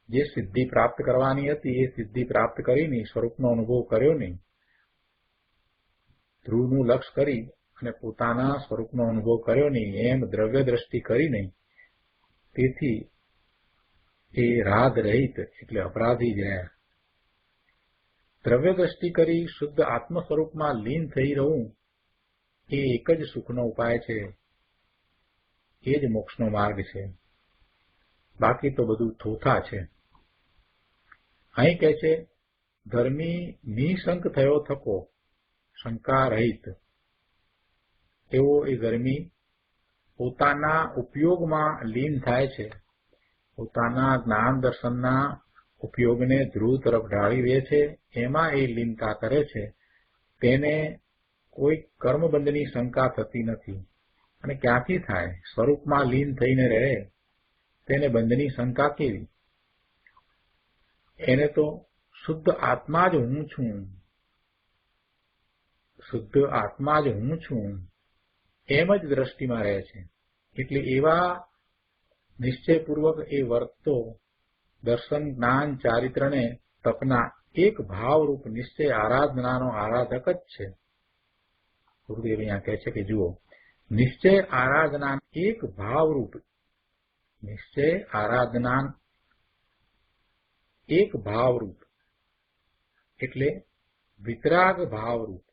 જે સિદ્ધિ પ્રાપ્ત કરવાની હતી એ સિદ્ધિ પ્રાપ્ત કરી નહીં, સ્વરૂપનો અનુભવ કર્યો નહીં, ધ્રુવનું લક્ષ કરી અને પોતાના સ્વરૂપનો અનુભવ કર્યો નહીં, એમ દ્રવ્ય દ્રષ્ટિ કરી નહીં, તેથી એ રાગ રહિત એટલે અપરાધી જ રહ્યા. દ્રવ્ય દ્રષ્ટિ કરી શુદ્ધ આત્મ સ્વરૂપમાં લીન થઈ રહું એ એક જ સુખનો ઉપાય છે, એ જ મોક્ષનો માર્ગ છે. બાકી તો બધું થોથા છે. અહીં કહે છે ધર્મી નિશંક થયો થકો, શંકા રહિત. એવો એ ધર્મી પોતાના ઉપયોગમાં લીન થાય છે, પોતાના જ્ઞાન દર્શનના ઉપયોગને ધ્રુવ તરફ ઢાળી દે છે, એમાં એ લીનતા કરે છે. તેને કોઈ કર્મબંધની શંકા થતી નથી. અને ક્યાંથી થાય? સ્વરૂપમાં લીન થઈને રહે તેને બંધની શંકા કેવી? એને તો શુદ્ધ આત્મા જ હું છું, શુદ્ધ આત્મા જ હું છું એમ જ દ્રષ્ટિમાં રહે છે. એટલે એવા નિશ્ચયપૂર્વક એ વર્તતો દર્શન જ્ઞાન ચારિત્રને તપના એક ભાવરૂપ નિશ્ચય આરાધનાનો આરાધક જ છે. ગુરુદેવ અહીંયા કહે છે કે જુઓ, નિશ્ચય આરાધના એક ભાવરૂપ, નિશ્ચય આરાધના એક ભાવરૂપ એટલે વિતરાગ ભાવરૂપ,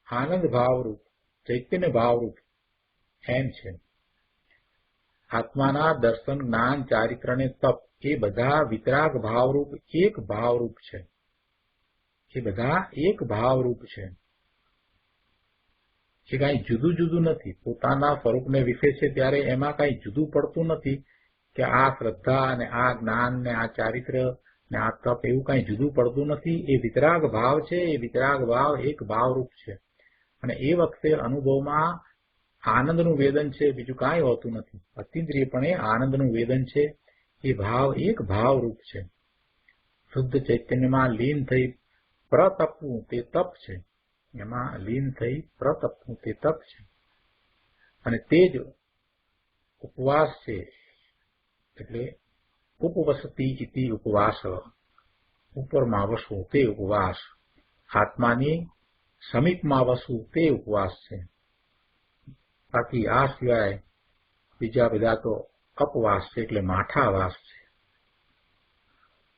આનંદ ભાવરૂપ, ચૈતન્ય ભાવરૂપ એમ છે. આત્માના દર્શન જ્ઞાન ચારિત્રને તપ એ બધા વિતરાગ ભાવરૂપ એક ભાવરૂપ છે. એ બધા એક ભાવરૂપ છે. એ કાંઈ જુદું જુદું નથી. પોતાના સ્વરૂપને વિશે છે ત્યારે એમાં કાંઈ જુદું પડતું નથી કે આ શ્રદ્ધા ને આ જ્ઞાન ને આ ચારિત્ર ને આ તપ એવું કાંઈ જુદું પડતું નથી. એ વિતરાગ ભાવ છે. એ વિતરાગ ભાવ એક ભાવરૂપ છે. અને એ વખતે અનુભવમાં આનંદનું વેદન છે, બીજું કાંઈ હોતું નથી. અતિન્દ્રિયપણે આનંદનું વેદન છે. એ ભાવ એક ભાવરૂપ છે. શુદ્ધ ચૈતન્યમાં લીન થઈ પ્રતપવું તે તપ છે. એમાં લીન થઈ પ્રતપવું તે તપ છે. અને તે જ ઉપવાસ છે. એટલે ઉપવસતી ઇતિ ઉપવાસ, ઉપરમાં વસવું તે ઉપવાસ, આત્માની સમીપમાં વસવું તે ઉપવાસ છે. બાકી આ સિવાય બીજા બધા તો અપવાસ છે, એટલે માઠાવાસ છે.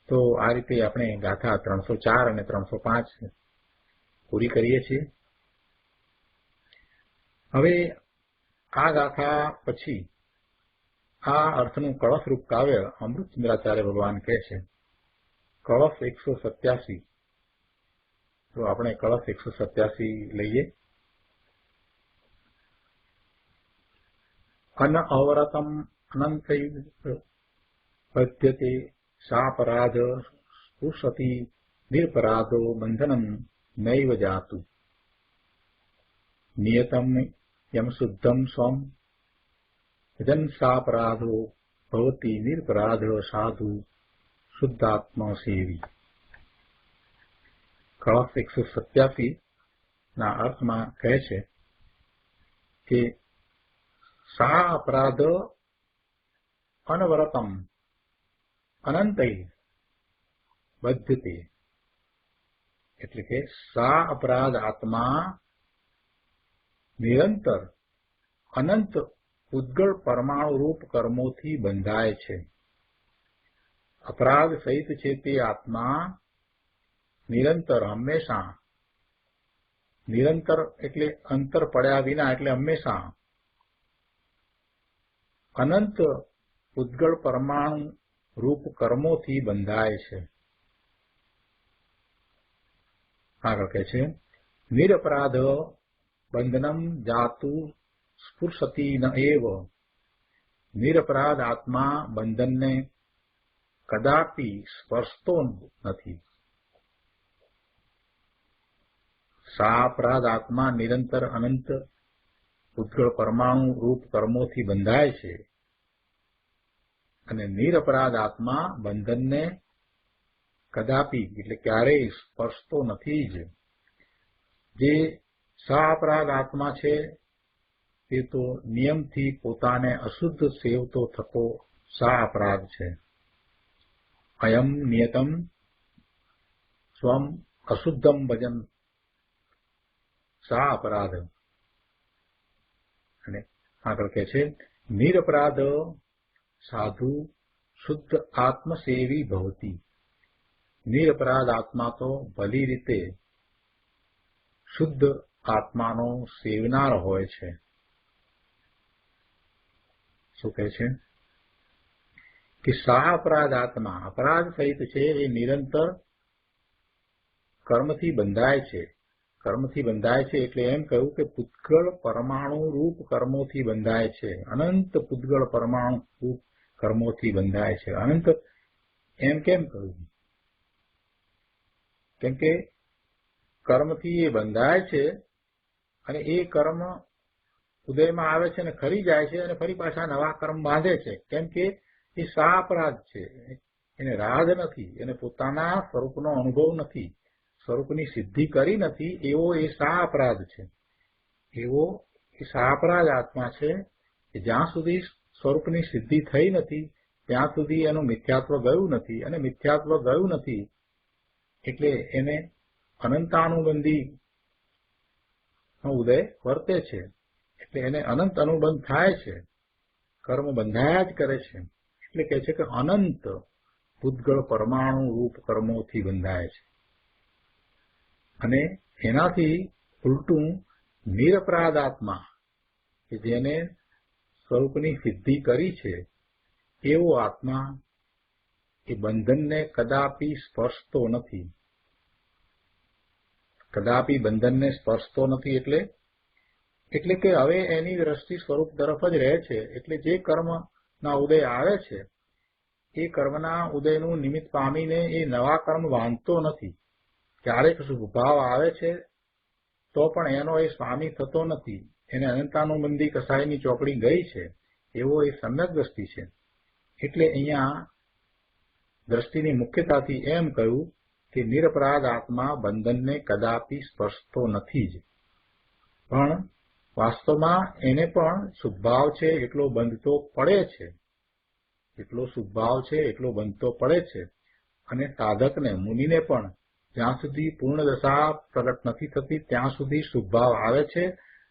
તો આ રીતે આપણે ગાથા 304 અને 305 પૂરી કરીએ છીએ. હવે આ ગાથા પછી આ અર્થનું કળશરૂપ કાવ્ય અમૃતચંદ્રાચાર્ય ભગવાન કહે છે. કળશ 187. તો આપણે કળશ 187 લઈએ. અન અવરતમ અનંતૈવ પદ્યતે સાપરાધ સ્પૃશતિ નિરપરાધો બંધનમ નૈવ જાતુ નિયતમ યમ શુદ્ધમ સ્વમ જન સાપરાધો ભવતી નિરપરાધ સાધુ શુદ્ધાત્મા સેવી. કળશ 187 ના અર્થમાં કહે છે કે સા અપરાધ અનવરતમ અનંતૈ બધ્યતે, એટલે કે સા અપરાધ આત્મા નિરંતર અનંત ઉદ્ગળ પરમાણુ રૂપ કર્મોથી બંધાય છે. અપરાધ સહિત છે તે આત્મા નિરંતર હંમેશા, નિરંતર એટલે અંતર પડ્યા વિના, એટલે હંમેશા અનંત ઉદ્ગળ પરમાણુ રૂપ કર્મોથી બંધાય છે. આગળ કહે છે નિરપરાધ બંધનમ જાતુ સ્પૃશતી ન એવ. નિરપરાધ આત્મા બંધનને કદાપી સ્પર્શતો નથી. સાપરાધ આત્મા નિરંતર અનંત ઉદ્ગળ પરમાણુ રૂપ કર્મોથી બંધાય છે. અને નિરપરાધ આત્મા બંધનને કદાપી એટલે ક્યારેય સ્પર્શતો નથી જ. જે સાપરાધ આત્મા છે તે તો નિયમથી પોતાને અશુદ્ધ સેવતો થતો સા અપરાધ છે. અયમ નિયતમ સ્વમ અશુદ્ધમ ભજન સા અપરાધ. અને આગળ કહે છે નિરપરાધ સાધુ શુદ્ધ આત્મસેવી ભવતી. નિરપરાધ આત્મા તો ભલી રીતે શુદ્ધ આત્માનો સેવનાર હોય છે. શું કહે છે કે સા અપરાધ આત્મા અપરાધ સહિત છે એ નિરંતર કર્મથી બંધાય છે. કર્મથી બંધાય છે એટલે એમ કહ્યું કે પુદ્ગળ પરમાણુ રૂપ કર્મોથી બંધાય છે. અનંત પુદ્ગળ પરમાણુ રૂપ કર્મોથી બંધાય છે. અનંત એમ કેમ કહ્યું? કેમ કે કર્મથી એ બંધાય છે અને એ કર્મ ઉદયમાં આવે છે અને ખરી જાય છે અને ફરી પાછા નવા કર્મ બાંધે છે. કેમ કે એ સા અપરાધ છે. એને રાધ નથી, એને પોતાના સ્વરૂપનો અનુભવ નથી, સ્વરૂપની સિદ્ધિ કરી નથી, એવો એ સા અપરાધ છે. એવો એ સા અપરાધ આત્મા છે કે જ્યાં સુધી સ્વરૂપની સિદ્ધિ થઈ નથી ત્યાં સુધી એનું મિથ્યાત્વ ગયું નથી. અને મિથ્યાત્વ ગયું નથી એટલે એને અનંતાનુબંધી ઉદય વર્તે છે. એટલે એને અનંત અનુબંધ થાય છે. કર્મ બંધાયા જ કરે છે. એટલે કહે છે કે અનંત પૂતગળ પરમાણુ રૂપ કર્મોથી બંધાય છે. અને એનાથી ઉલટું નિરપરાધ આત્મા કે જેને સ્વરૂપની સિદ્ધિ કરી છે એવો આત્મા એ બંધનને કદાપી સ્પર્શતો નથી. કદાપી બંધનને સ્પર્શતો નથી એટલે કે હવે એની દ્રષ્ટિ સ્વરૂપ તરફ જ રહે છે. એટલે જે કર્મના ઉદય આવે છે એ કર્મના ઉદયનું નિમિત્ત પામીને એ નવા કર્મ બાંધતો નથી. ક્યારેક શુભ ભાવ આવે છે તો પણ એનો એ સ્વામી થતો નથી. એને અનંતાનુબંધી કસાયની ચોપડી ગઈ છે એવો એ સમ્યક દ્રષ્ટિ છે. એટલે અહીંયા દ્રષ્ટિની મુખ્યતાથી એમ કહ્યું કે નિરપરાધ આત્મા બંધનને કદાપી સ્પર્શતો નથી જ, પણ વાસ્તવમાં એને પણ શુભભાવ છે એટલો બંધતો પડે છે, એટલો શુભભાવ છે એટલો બંધતો પડે છે. અને સાધકને, મુનિને પણ જ્યાં સુધી પૂર્ણ દશા પ્રગટ નથી થતી ત્યાં સુધી શુભભાવ આવે છે,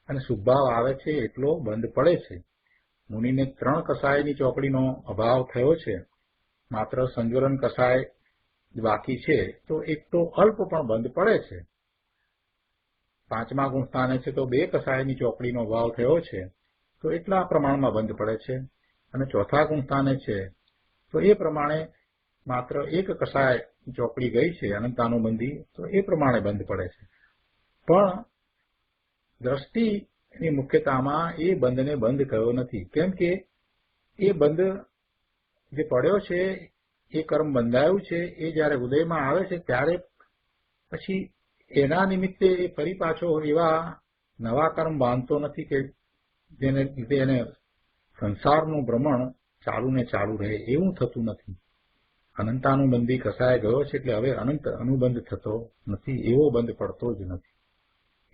અને શુભભાવ આવે છે એટલો બંધ પડે છે. મુનિને 3 કસાયની ચોપડીનો અભાવ થયો છે, માત્ર સંજ્વલન કસાય બાકી છે, તો એક તો અલ્પ પણ બંધ પડે છે. 5મા ગુણસ્થાને છે તો 2 કસાયની ચોપડીનો અભાવ થયો છે, તો એટલા પ્રમાણમાં બંધ પડે છે. અને 4થા ગુણસ્થાને છે તો એ પ્રમાણે માત્ર 1 કસાય ચોપડી ગઈ છે અનંતાનુબંધી, તો એ પ્રમાણે બંધ પડે છે. પણ દ્રષ્ટિની મુખ્યતામાં એ બંધને બંધ કર્યો નથી, કેમ કે એ બંધ જે પડ્યો છે, એ કર્મ બંધાયું છે, એ જ્યારે ઉદયમાં આવે છે ત્યારે પછી એના નિમિત્તે એ ફરી પાછો એવા નવા કર્મ બાંધતો નથી કે જેને લીધે એને સંસારનું ભ્રમણ ચાલુ ને ચાલુ રહે, એવું થતું નથી. અનંતાનુબંધી કસાય ગયો છે એટલે હવે અનંત અનુબંધ થતો નથી, એવો બંધ પડતો જ નથી.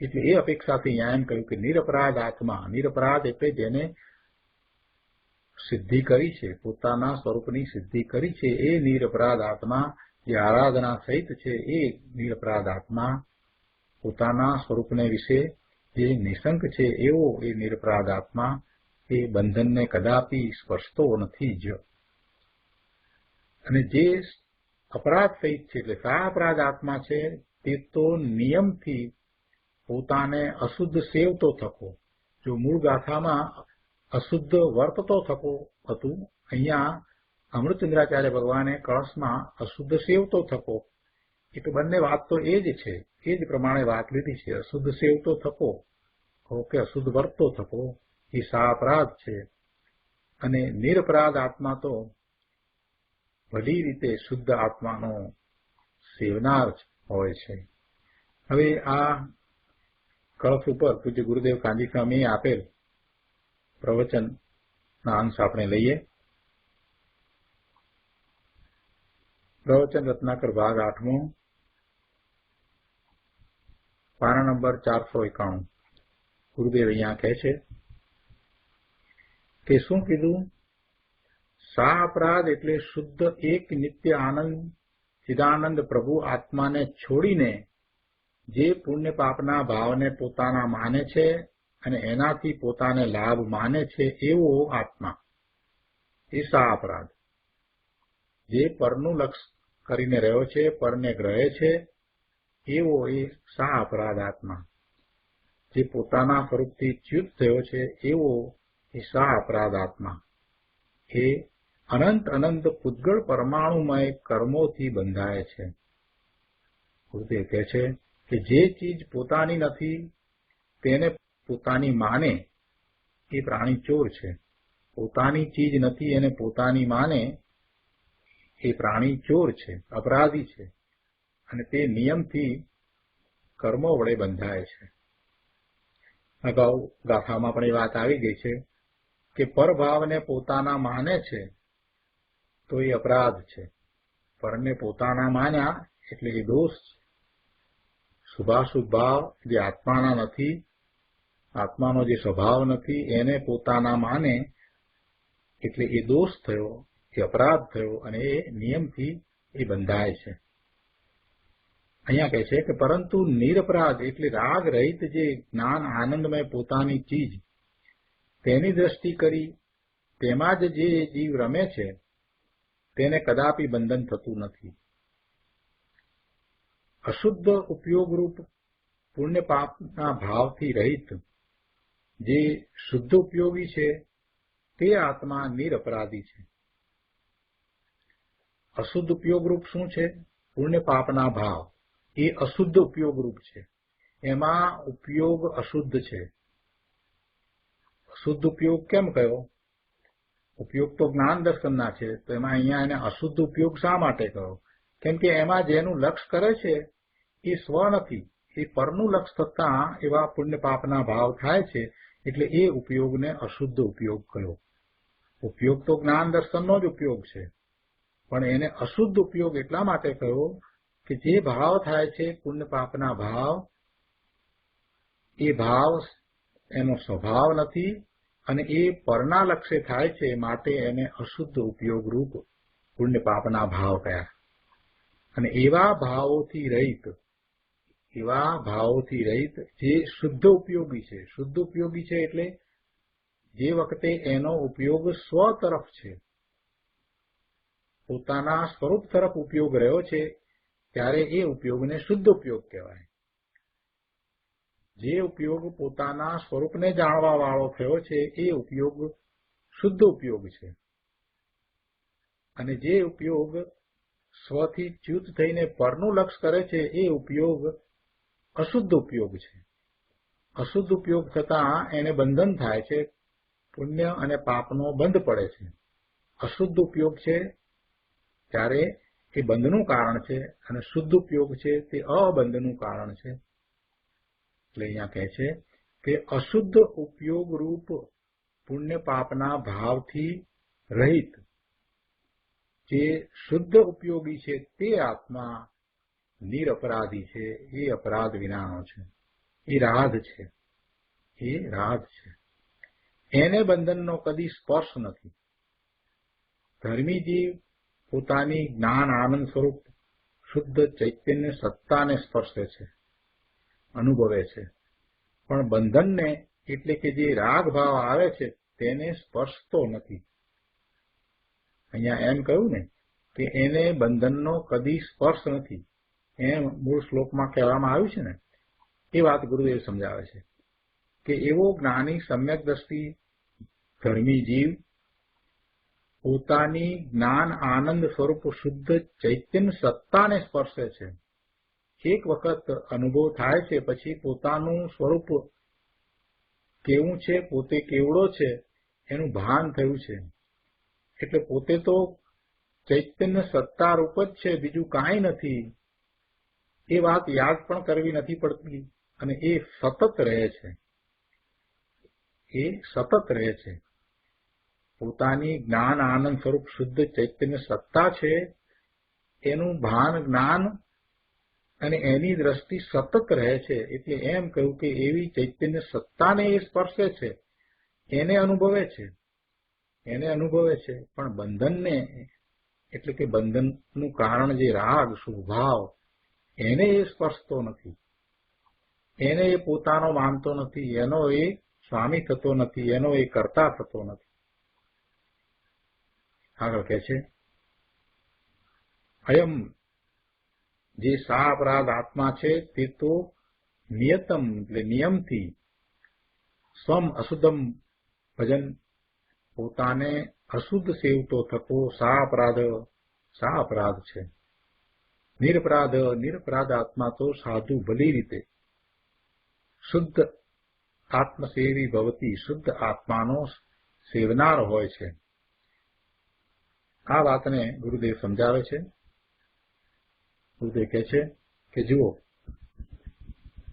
એટલે એ અપેક્ષાથી અહીંયા એમ કહ્યું કે નિરપરાધ આત્મા, નિરપરાધ એટલે જેને સિદ્ધિ કરી છે, પોતાના સ્વરૂપની સિદ્ધિ કરી છે, એ નિરપરાધ આત્મા, જે આરાધના સહિત છે એ નિરપરાધ આત્મા, પોતાના સ્વરૂપને વિશે જે નિશંક છે એવો એ નિરપરાધ આત્મા, એ બંધનને કદાપી સ્પર્શતો નથી જ. અને જે અપરાધ સહિત છે એટલે સાપરાધ આત્મા છે, તે તો નિયમથી પોતાને અશુદ્ધ સેવતો થકો, જો મૂળ ગાથામાં અશુદ્ધ વર્તતો થકો હતું, અહીંયા અમૃતચંદ્રાચાર્ય ભગવાને કળશમાં અશુદ્ધ સેવતો થકો, એ તો બંને વાત તો એ જ છે, એ જ પ્રમાણે વાત લીધી છે. અશુદ્ધ સેવતો થકો કે અશુદ્ધ વર્તતો થકો એ સાપરાધ છે. અને નિરપરાધ આત્મા તો બધી રીતે શુદ્ધ આત્માનો સેવનાર હોય છે. હવે આ કળશ ઉપર પૂજ્ય ગુરુદેવ કાંજી સ્વામીએ આપેલ પ્રવચનના અંશ આપણે લઈએ. પ્રવચન રત્નાકર ભાગ 8મો, પાના નંબર 491. ગુરુદેવ અહીંયા કહે છે કે શું કીધું? સા અપરાધ એટલે શુદ્ધ એક નિત્ય આનંદ ચિદાનંદ પ્રભુ આત્માને છોડીને જે પુણ્ય પાપના ભાવને પોતાના માને છે અને એનાથી પોતાને લાભ માને છે એવો આત્મા, એ સા અપરાધ. જે પરનું લક્ષ્ય કરીને રહ્યો છે, પરને ગ્રહે છે, એવો એ સા અપરાધ આત્મા. જે પોતાના સ્વરૂપથી ચ્યુત થયો છે એવો એ સા અપરાધ આત્મા, એ અનંત અનંત પૂતગળ પરમાણુમય કર્મોથી બંધાય છે. ગુરુદેવ કહે છે કે જે ચીજ પોતાની નથી તેને પોતાની માને એ પ્રાણી ચોર છે. પોતાની ચીજ નથી એને પોતાની માને એ પ્રાણી ચોર છે, અપરાધી છે, અને તે નિયમથી કર્મો વડે બંધાય છે. અગાઉ ગાથામાં પણ એ વાત આવી ગઈ છે કે પરભાવને પોતાના માને છે તો એ અપરાધ છે. પરને પોતાના માન્યા એટલે એ દોષ છે. શુભાશુભ ભાવ જે આત્માના નથી, આત્માનો જે સ્વભાવ નથી, એને પોતાના માને એટલે એ દોષ થયો, એ અપરાધ થયો, અને એ નિયમથી એ બંધાય છે. અહીંયા કહે છે કે પરંતુ નિરપરાધ એટલે રાગ રહિત જે જ્ઞાન આનંદમય પોતાની ચીજ, તેની દ્રષ્ટિ કરી તેમાં જ જે જીવ રમે છે તેને કદાપી બંધન થતું નથી. અશુદ્ધ ઉપયોગરૂપ પુણ્ય પાપના ભાવથી રહિત જે શુદ્ધ ઉપયોગી છે તે આત્મા નિરપરાધી છે. અશુદ્ધ ઉપયોગરૂપ શું છે? પુણ્ય પાપના ભાવ એ અશુદ્ધ ઉપયોગરૂપ છે. એમાં ઉપયોગ અશુદ્ધ છે. અશુદ્ધ ઉપયોગ કેમ કયો? ઉપયોગ તો જ્ઞાન દર્શનના છે, તો એમાં અહીંયા એને અશુદ્ધ ઉપયોગ શા માટે કહ્યો? કેમ કે એમાં જેનું લક્ષ્ય કરે છે એ સ્વ નથી, એ પરનું લક્ષ થતાં એવા પુણ્ય પાપના ભાવ થાય છે, એટલે એ ઉપયોગને અશુદ્ધ ઉપયોગ કહ્યો. ઉપયોગ તો જ્ઞાન દર્શનનો જ ઉપયોગ છે, પણ એને અશુદ્ધ ઉપયોગ એટલા માટે કહ્યો કે જે ભાવ થાય છે પુણ્ય પાપના ભાવ, એ ભાવ એનો સ્વભાવ નથી અને એ પરના લક્ષ્ય થાય છે, માટે એને અશુદ્ધ ઉપયોગ રૂપ પુણ્ય પાપના ભાવ કયા. અને એવા ભાવોથી રહિત જે શુદ્ધ ઉપયોગી છે. શુદ્ધ ઉપયોગી છે એટલે જે વખતે એનો ઉપયોગ સ્વ તરફ છે, પોતાના સ્વરૂપ તરફ ઉપયોગ રહ્યો છે, ત્યારે એ ઉપયોગને શુદ્ધ ઉપયોગ કહેવાય. જે ઉપયોગ પોતાના સ્વરૂપને જાણવા વાળો થયો છે એ ઉપયોગ શુદ્ધ ઉપયોગ છે. અને જે ઉપયોગ સ્વથી ચ્યુત થઈને પરનું લક્ષ કરે છે એ ઉપયોગ અશુદ્ધ ઉપયોગ છે. અશુદ્ધ ઉપયોગ થતાં એને બંધન થાય છે, પુણ્ય અને પાપનો બંધ પડે છે. અશુદ્ધ ઉપયોગ છે ત્યારે એ બંધનું કારણ છે, અને શુદ્ધ ઉપયોગ છે તે અબંધનું કારણ છે. એટલે અહીંયા કહે છે કે અશુદ્ધ ઉપયોગ રૂપ પુણ્ય પાપના ભાવથી રહિત જે શુદ્ધ ઉપયોગી છે તે આત્મા નિરપરાધી છે, એ અપરાધ વિનાનો છે, એ રાધ છે. એને બંધનનો કદી સ્પર્શ નથી. ધર્મી જીવ પોતાની જ્ઞાન આનંદ સ્વરૂપ શુદ્ધ ચૈતન્ય સત્તાને સ્પર્શે છે, અનુભવે છે, પણ બંધનને એટલે કે જે રાગ ભાવ આવે છે તેને સ્પર્શતો નથી. અહીંયા એમ કહ્યું ને કે એને બંધનનો કદી સ્પર્શ નથી, એમ મૂળ શ્લોકમાં કહેવામાં આવ્યું છે ને, એ વાત ગુરુદેવ સમજાવે છે કે એવો જ્ઞાની સમ્યક દ્રષ્ટિ ધર્મી જીવ પોતાની જ્ઞાન આનંદ સ્વરૂપ શુદ્ધ ચૈતન્ય સત્તાને સ્પર્શે છે. એક વખત અનુભવ થાય છે પછી પોતાનું સ્વરૂપ કેવું છે, પોતે કેવડો છે એનું ભાન થયું છે. એટલે પોતે તો ચૈતન્ય સત્તા રૂપ જ છે, બીજું કાંઈ નથી. એ વાત યાદ પણ કરવી નથી પડતી અને એ સતત રહે છે. પોતાની જ્ઞાન આનંદ સ્વરૂપ શુદ્ધ ચૈતન્ય સત્તા છે, એનું ભાન જ્ઞાન અને એની દ્રષ્ટિ સતત રહે છે. એટલે એમ કહ્યું કે એવી ચૈતન્ય સત્તાને એ સ્પર્શે છે, એને અનુભવે છે, પણ બંધનને એટલે કે બંધનનું કારણ જે રાગ શુભાવ એને એ સ્પર્શતો નથી, એને એ પોતાનો માનતો નથી, એનો એ સ્વામી થતો નથી, એનો એ કર્તા થતો નથી. આગળ કહે છે અયમ જે સા અપરાધ આત્મા છે તે તો નિયતમ એટલે નિયમથી સ્વમ અશુદ્ધમ ભજન પોતાને અશુદ્ધ સેવતો થતો સા અપરાધ છે. નિરપરાધ આત્મા તો સાધુ ભલી રીતે શુદ્ધ આત્મસેવી ભવતી શુદ્ધ આત્માનો સેવનાર હોય છે. આ વાતને ગુરુદેવ સમજાવે છે. ગુરુદેવ કહે છે કે જુઓ,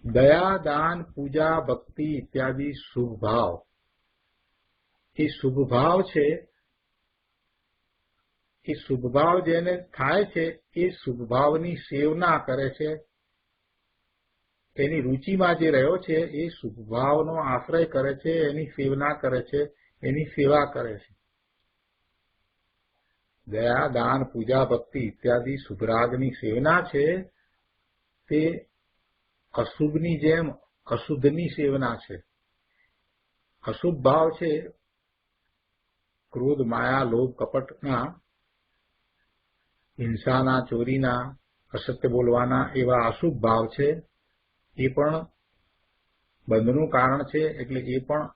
દયા દાન પૂજા ભક્તિ ઇત્યાદિ શુભ ભાવ, એ શુભ ભાવ છે, એ શુભ ભાવ જેને થાય છે એ શુભ ભાવની સેવના કરે છે. એની રુચિમાં જે રહ્યો છે એ શુભ ભાવનો આશ્રય કરે છે, એની સેવના કરે છે, એની સેવા કરે છે. દયા દાન પૂજા ભક્તિ ઇત્યાદિ શુભરાગની સેવના છે તે અશુભની જેમ અશુદ્ધની સેવના છે. અશુભ ભાવ છે ક્રોધ માયા લોભ કપટના, હિંસાના, ચોરીના, અસત્ય બોલવાના એવા અશુભ ભાવ છે. એ પણ બંધનું કારણ છે, એટલે એ પણ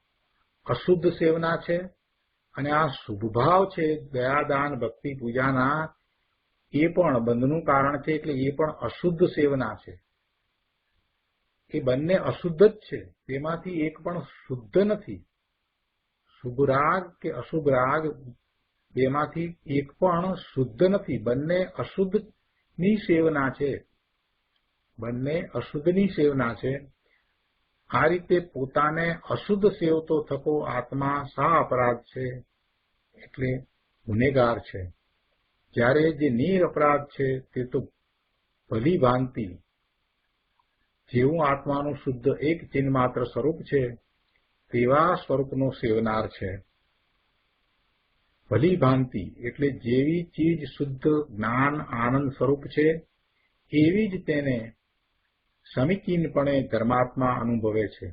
અશુદ્ધ સેવના છે. અને આ શુભ ભાવ છે દયાદાન ભક્તિ પૂજાના, એ પણ બંધનું કારણ છે, એટલે એ પણ અશુદ્ધ સેવના છે. એ બંને અશુદ્ધ જ છે, તેમાંથી એક પણ શુદ્ધ નથી. શુભ રાગ કે અશુભ રાગ બેમાંથી એક પણ શુદ્ધ નથી, બંને અશુદ્ધની સેવના છે. બંને અશુદ્ધની સેવના છે. આ રીતે પોતાને અશુદ્ધ સેવતો થકો આત્મા સા અપરાધ છે, એટલે ગુનેગાર છે. જ્યારે જે નિરપરાધ છે તે તો ભલી ભાંતિ જેવું આત્માનું શુદ્ધ એક ચિહ્ન માત્ર સ્વરૂપ છે તેવા સ્વરૂપનો સેવનાર છે. ભલી ભાંતિ એટલે જેવી ચીજ શુદ્ધ જ્ઞાન આનંદ સ્વરૂપ છે એવી જ તેને સમીચીનપણે ધર્માત્મા અનુભવે છે.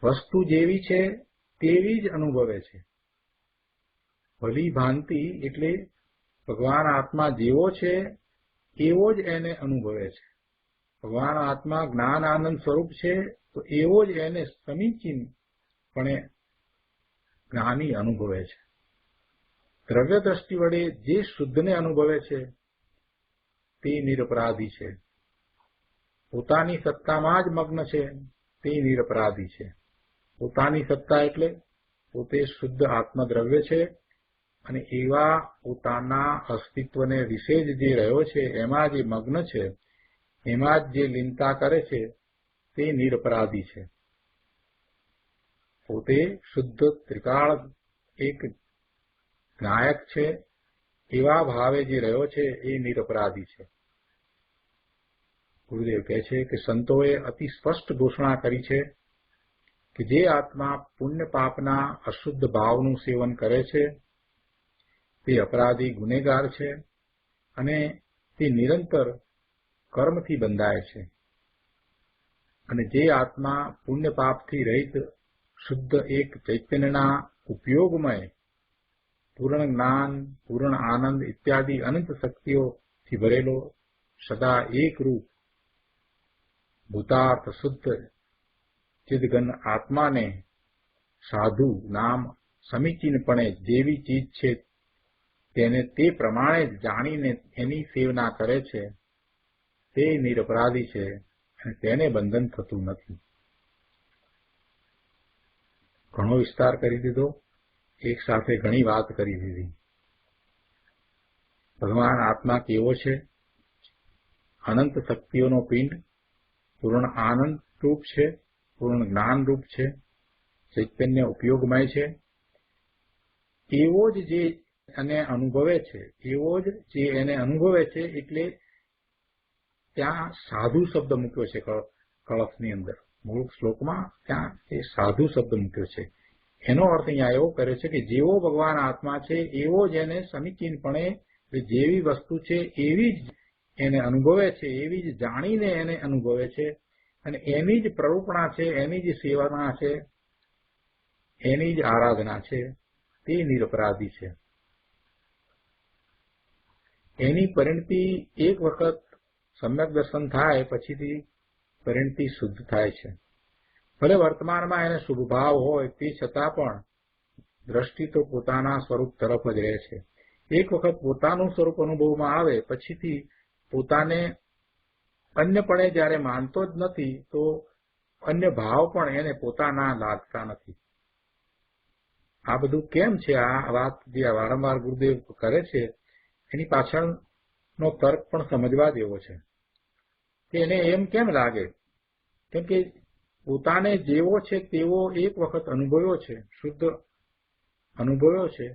વસ્તુ જેવી છે તેવી જ અનુભવે છે. ભલી ભાંતિ એટલે ભગવાન આત્મા જેવો છે એવો જ એને અનુભવે છે. ભગવાન આત્મા જ્ઞાન આનંદ સ્વરૂપ છે તો એવો જ એને સમીચીનપણે જ્ઞાની અનુભવે છે. દ્રવ્ય દ્રષ્ટિ વડે જે શુદ્ધને અનુભવે છે તે નિરપરાધી છે. પોતાની સત્તામાં જ મગ્ન છે તે નિરપરાધી છે. પોતાની સત્તા એટલે પોતે શુદ્ધ આત્મદ્રવ્ય છે અને એવા પોતાના અસ્તિત્વને વિશે જ જે રહ્યો છે એમાં જે મગ્ન છે, એમાં જ જે લીનતા કરે છે તે નિરપરાધી છે. પોતે શુદ્ધ ત્રિકાળ એક નાયક છે એવા ભાવે જે રહ્યો છે એ નિરપરાધી છે. ગુરુદેવ કહે છે કે સંતોએ અતિ સ્પષ્ટ ઘોષણા કરી છે કે જે આત્મા પુણ્ય પાપના અશુદ્ધ ભાવનું સેવન કરે છે તે અપરાધી ગુનેગાર છે અને તે નિરંતર કર્મથી બંધાય છે. અને જે આત્મા પુણ્ય પાપથી રહિત શુદ્ધ એક ચૈતન્યના ઉપયોગમય પૂર્ણ જ્ઞાન, પૂર્ણ આનંદ ઇત્યાદિ અનંત શક્તિઓથી ભરેલો સદા એક રૂપ ભૂતાર્થ શુદ્ધ ચિદઘન આત્માને સાધુ નામ સમીચીનપણે જેવી ચીજ છે તેને તે પ્રમાણે જ જાણીને એની સેવના કરે છે તે નિરપરાધી છે અને તેને બંધન થતું નથી. ઘણો વિસ્તાર કરી દીધો, એક સાથે ઘણી વાત કરી દીધી. ભગવાન આત્મા કેવો છે? અનંત શક્તિઓનો પિંડ, પૂર્ણ આનંદ રૂપ છે, પૂર્ણ જ્ઞાન રૂપ છે, ચૈતન્ય ઉપયોગમય છે. એવો જ જે એને અનુભવે છે, એવો જ જે એને અનુભવે છે એટલે ત્યાં સાધુ શબ્દ મૂક્યો છે કળશની અંદર. મૂળ શ્લોકમાં ત્યાં એ સાધુ શબ્દ મૂક્યો છે. એનો અર્થ અહીંયા એવો કરે છે કે જેવો ભગવાન આત્મા છે એવો જ એને સમીચીનપણે જેવી વસ્તુ છે એવી જ એને અનુભવે છે, એવી જ જાણીને એને અનુભવે છે અને એની જ પ્રરૂપણા છે, એની જ સેવાના છે, એની જ આરાધના છે, તે નિરપરાધી છે. એની પરિણતિ એક વખત સમ્યક દર્શન થાય પછીથી પરિણતિ શુદ્ધ થાય છે. ભલે વર્તમાનમાં એને શુભ ભાવ હોય તે છતાં પણ દ્રષ્ટિ તો પોતાના સ્વરૂપ તરફ જ રહે છે. એક વખત પોતાનું સ્વરૂપ અનુભવમાં આવે પછીથી પોતાને અન્યપણે જ્યારે માનતો જ નથી તો અન્ય ભાવ પણ એને પોતાના લાગતા નથી. આ બધું કેમ છે? આ વાત જે વારંવાર ગુરુદેવ કરે છે એની પાછળનો તર્ક પણ સમજવા જેવો છે કે એને એમ કેમ લાગે? કેમ કે પોતાને જેવો છે તેવો એક વખત અનુભવ્યો છે, શુદ્ધ અનુભવ્યો છે,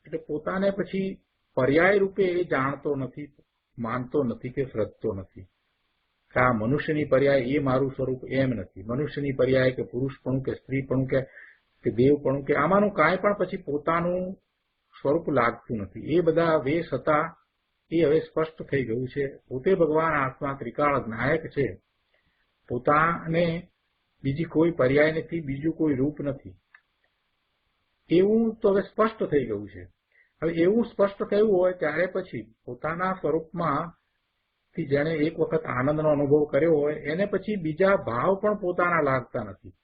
એટલે પોતાને પછી પર્યાય રૂપે એ જાણતો નથી, માનતો નથી કે શ્રદ્ધતો નથી કે આ મનુષ્યની પર્યાય એ મારું સ્વરૂપ એમ નથી. મનુષ્યની પર્યાય કે પુરુષપણું કે સ્ત્રીપણું કે દેવપણું કે આમાંનું કાંઈ પણ પછી પોતાનું સ્વરૂપ લાગતું નથી. એ બધા વેશ હતા એ હવે સ્પષ્ટ થઈ ગયું છે. પોતે ભગવાન આત્મા ત્રિકાળ નાયક છે. પોતાને બીજી કોઈ પર્યાય નથી, બીજું કોઈ રૂપ નથી. એવું તો હવે સ્પષ્ટ થઈ ગયું છે. હવે એવું સ્પષ્ટ થયું હોય ત્યારે પછી પોતાના સ્વરૂપમાં થી જેણે એક વખત આનંદનો અનુભવ કર્યો હોય એને પછી બીજા ભાવ પણ પોતાના લાગતા નથી.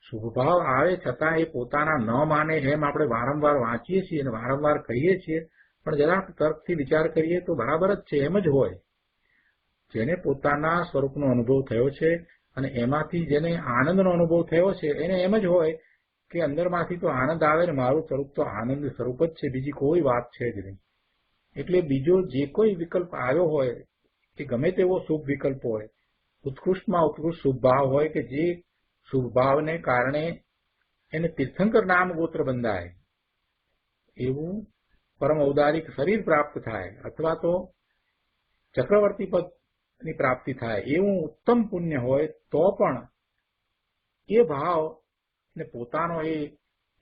શુભ ભાવ આવે છતાં એ પોતાના ન માને એમ આપણે વારંવાર વાંચીએ છીએ અને વારંવાર કહીએ છીએ, પણ જરાક તર્કથી વિચાર કરીએ તો બરાબર જ છે, એમ જ હોય. જેને પોતાના સ્વરૂપનો અનુભવ થયો છે અને એમાંથી જેને આનંદનો અનુભવ થયો છે એને એમ જ હોય કે અંદરમાંથી તો આનંદ આવે ને મારું સ્વરૂપ તો આનંદ સ્વરૂપ જ છે, બીજી કોઈ વાત છે જ નહીં. એટલે બીજો જે કોઈ વિકલ્પ આવ્યો હોય કે ગમે તેવો શુભ વિકલ્પ હોય ઉત્કૃષ્ટમાં ઉત્કૃષ્ટ શુભ ભાવ હોય કે જે શુભ ભાવને કારણે એને તીર્થંકર નામ ગોત્ર બંધાય, એવું પરમ ઔદારિક શરીર પ્રાપ્ત થાય અથવા તો ચક્રવર્તી પદની પ્રાપ્તિ થાય, એવું ઉત્તમ પુણ્ય હોય તો પણ એ ભાવ ને પોતાનો એ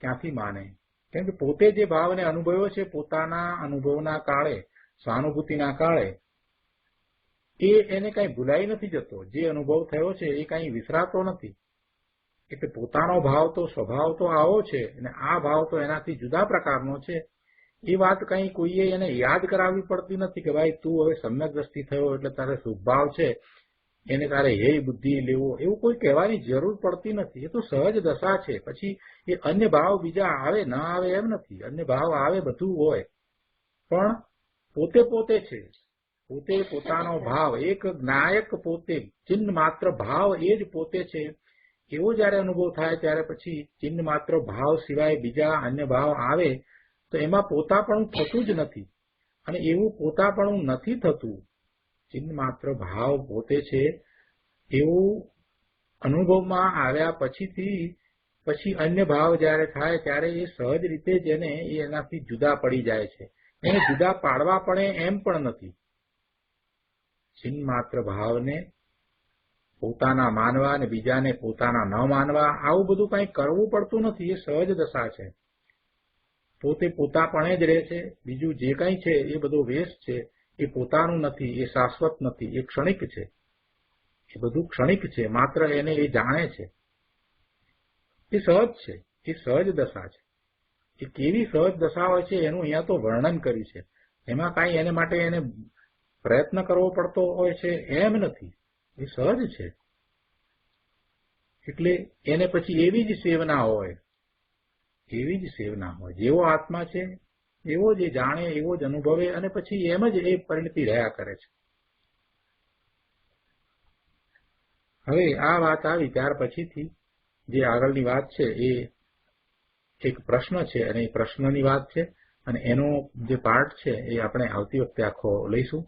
ક્યાંથી માને? કેમ કે પોતે જે ભાવને અનુભવ્યો છે પોતાના અનુભવના કાળે, સહાનુભૂતિના કાળે, એને કઈ ભૂલાઈ નથી જતો. જે અનુભવ થયો છે એ કઈ વિસરાતો નથી. એટલે પોતાનો ભાવ તો સ્વભાવ તો આવો છે અને આ ભાવ તો એનાથી જુદા પ્રકારનો છે. એ વાત કઈ કોઈએ એને યાદ કરાવવી પડતી નથી કે ભાઈ તું હવે સમ્યક દ્રષ્ટિ થયો એટલે તારે શુભ ભાવ છે, એને તારે હે બુદ્ધિ લેવો, એવું કોઈ કહેવાની જરૂર પડતી નથી. એ તો સહજ દશા છે. પછી એ અન્ય ભાવ બીજા આવે ના આવે એમ નથી. અન્ય ભાવ આવે બધું હોય, પણ પોતે પોતે છે. પોતે પોતાનો ભાવ, એક જ્ઞાયક પોતે, ચિહ્ન માત્ર ભાવ એ જ પોતે છે. એવો જયારે અનુભવ થાય ત્યારે પછી ચિહ્ન માત્ર ભાવ સિવાય બીજા અન્ય ભાવ આવે તો એમાં પોતાપણું થતું જ નથી. અને એવું પોતાપણું નથી થતું, ચિહ્ન માત્ર ભાવ પોતે છે એવું અનુભવમાં આવ્યા પછી અન્ય ભાવ જયારે થાય ત્યારે એ સહજ રીતે જ એનાથી જુદા પડી જાય છે. એને જુદા પાડવા પડે એમ પણ નથી. ચિહ્ન માત્ર ભાવને પોતાના માનવા અને બીજાને પોતાના ન માનવા, આવું બધું કઈ કરવું પડતું નથી. એ સહજ દશા છે. પોતે પોતાપણે જ રહે છે. બીજું જે કંઈ છે એ બધો વેશ છે. એ પોતાનું નથી, એ શાશ્વત નથી, એ ક્ષણિક છે. એ બધું ક્ષણિક છે. માત્ર એને એ જાણે છે. એ સહજ છે. એ સહજ દશા છે. એ કેવી સહજ દશા હોય છે એનું અહીંયા તો વર્ણન કર્યું છે. એમાં કાંઈ એને માટે એને પ્રયત્ન કરવો પડતો હોય છે એમ નથી. એ સહજ છે. એટલે એને પછી એવી જ સેવના હોય, એવી જ સેવના હોય. જેવો આત્મા છે એવો જ જાણે, એવો જ અનુભવે અને પછી એમ જ એ પરિણતિ રહ્યા કરે છે. હવે આ વાત આવી ત્યાર પછીથી જે આગળની વાત છે એ એક પ્રશ્ન છે અને એ પ્રશ્નની વાત છે અને એનો જે પાર્ટ છે એ આપણે આવતી વખતે આખો લઈશું.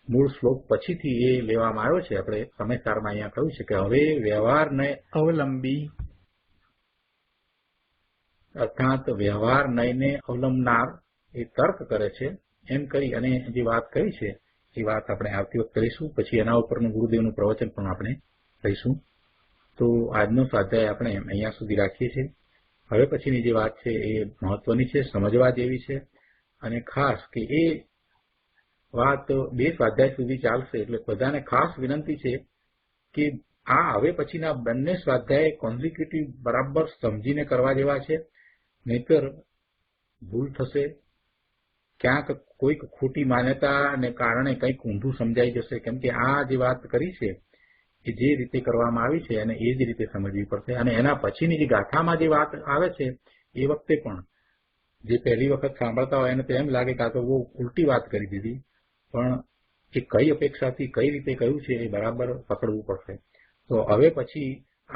મૂળ શ્લોક પછીથી એ લેવામાં આવ્યો છે. આપણે સમયસારમાં અહીંયા કહ્યું છે કે હવે વ્યવહારને અવલંબી અર્થાત વ્યવહાર નયને અવલંબનાર એ તર્ક કરે છે એમ કરી અને જે વાત કરી છે એ વાત આપણે આવતી વખતે લઈશું. પછી એના ઉપરનું ગુરુદેવનું પ્રવચન પણ આપણે લઈશું. તો આજનો સ્વાધ્યાય આપણે અહીંયા સુધી રાખીએ છીએ. હવે પછીની જે વાત છે એ મહત્વની છે, સમજવા જેવી છે અને ખાસ કે એ વાત 2 સ્વાધ્યાય સુધી ચાલશે. એટલે બધાને ખાસ વિનંતી છે કે આ હવે પછીના બંને સ્વાધ્યાય કોન્ઝિક્યુટિવ બરાબર સમજીને કરવા જેવા છે. નહીતર ભૂલ થશે, ક્યાંક કોઈક ખોટી માન્યતાને કારણે કંઈક ઊંધું સમજાઈ જશે. કેમ કે આ જે વાત કરી છે એ જે રીતે કરવામાં આવી છે અને એ જ રીતે સમજવી પડશે. અને એના પછીની જે ગાથામાં જે વાત આવે છે એ વખતે પણ જે પહેલી વખત સાંભળતા હોય એને તો એમ લાગે કે આ તો બહુ ઉલટી વાત કરી દીધી, પણ એ કઈ અપેક્ષાથી કઈ રીતે કહ્યું છે એ બરાબર પકડવું પડશે. તો હવે પછી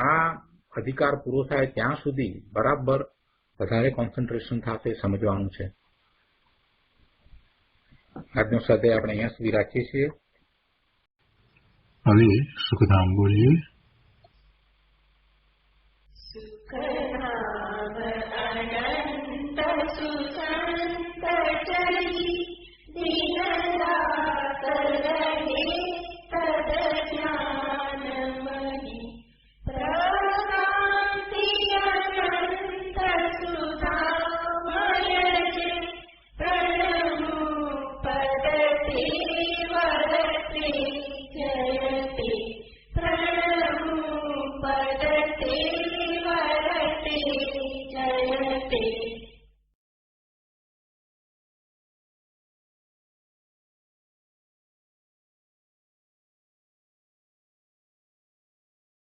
આ અધિકાર પૂરો થાય ત્યાં સુધી બરાબર વધારે કોન્સન્ટ્રેશન થશે, સમજવાનું છે. આજનો સ્વાધ્યાય આપણે અહીંયા સુધી રાખીએ છીએ. હવે સુખધામ બોલીએ. Jayate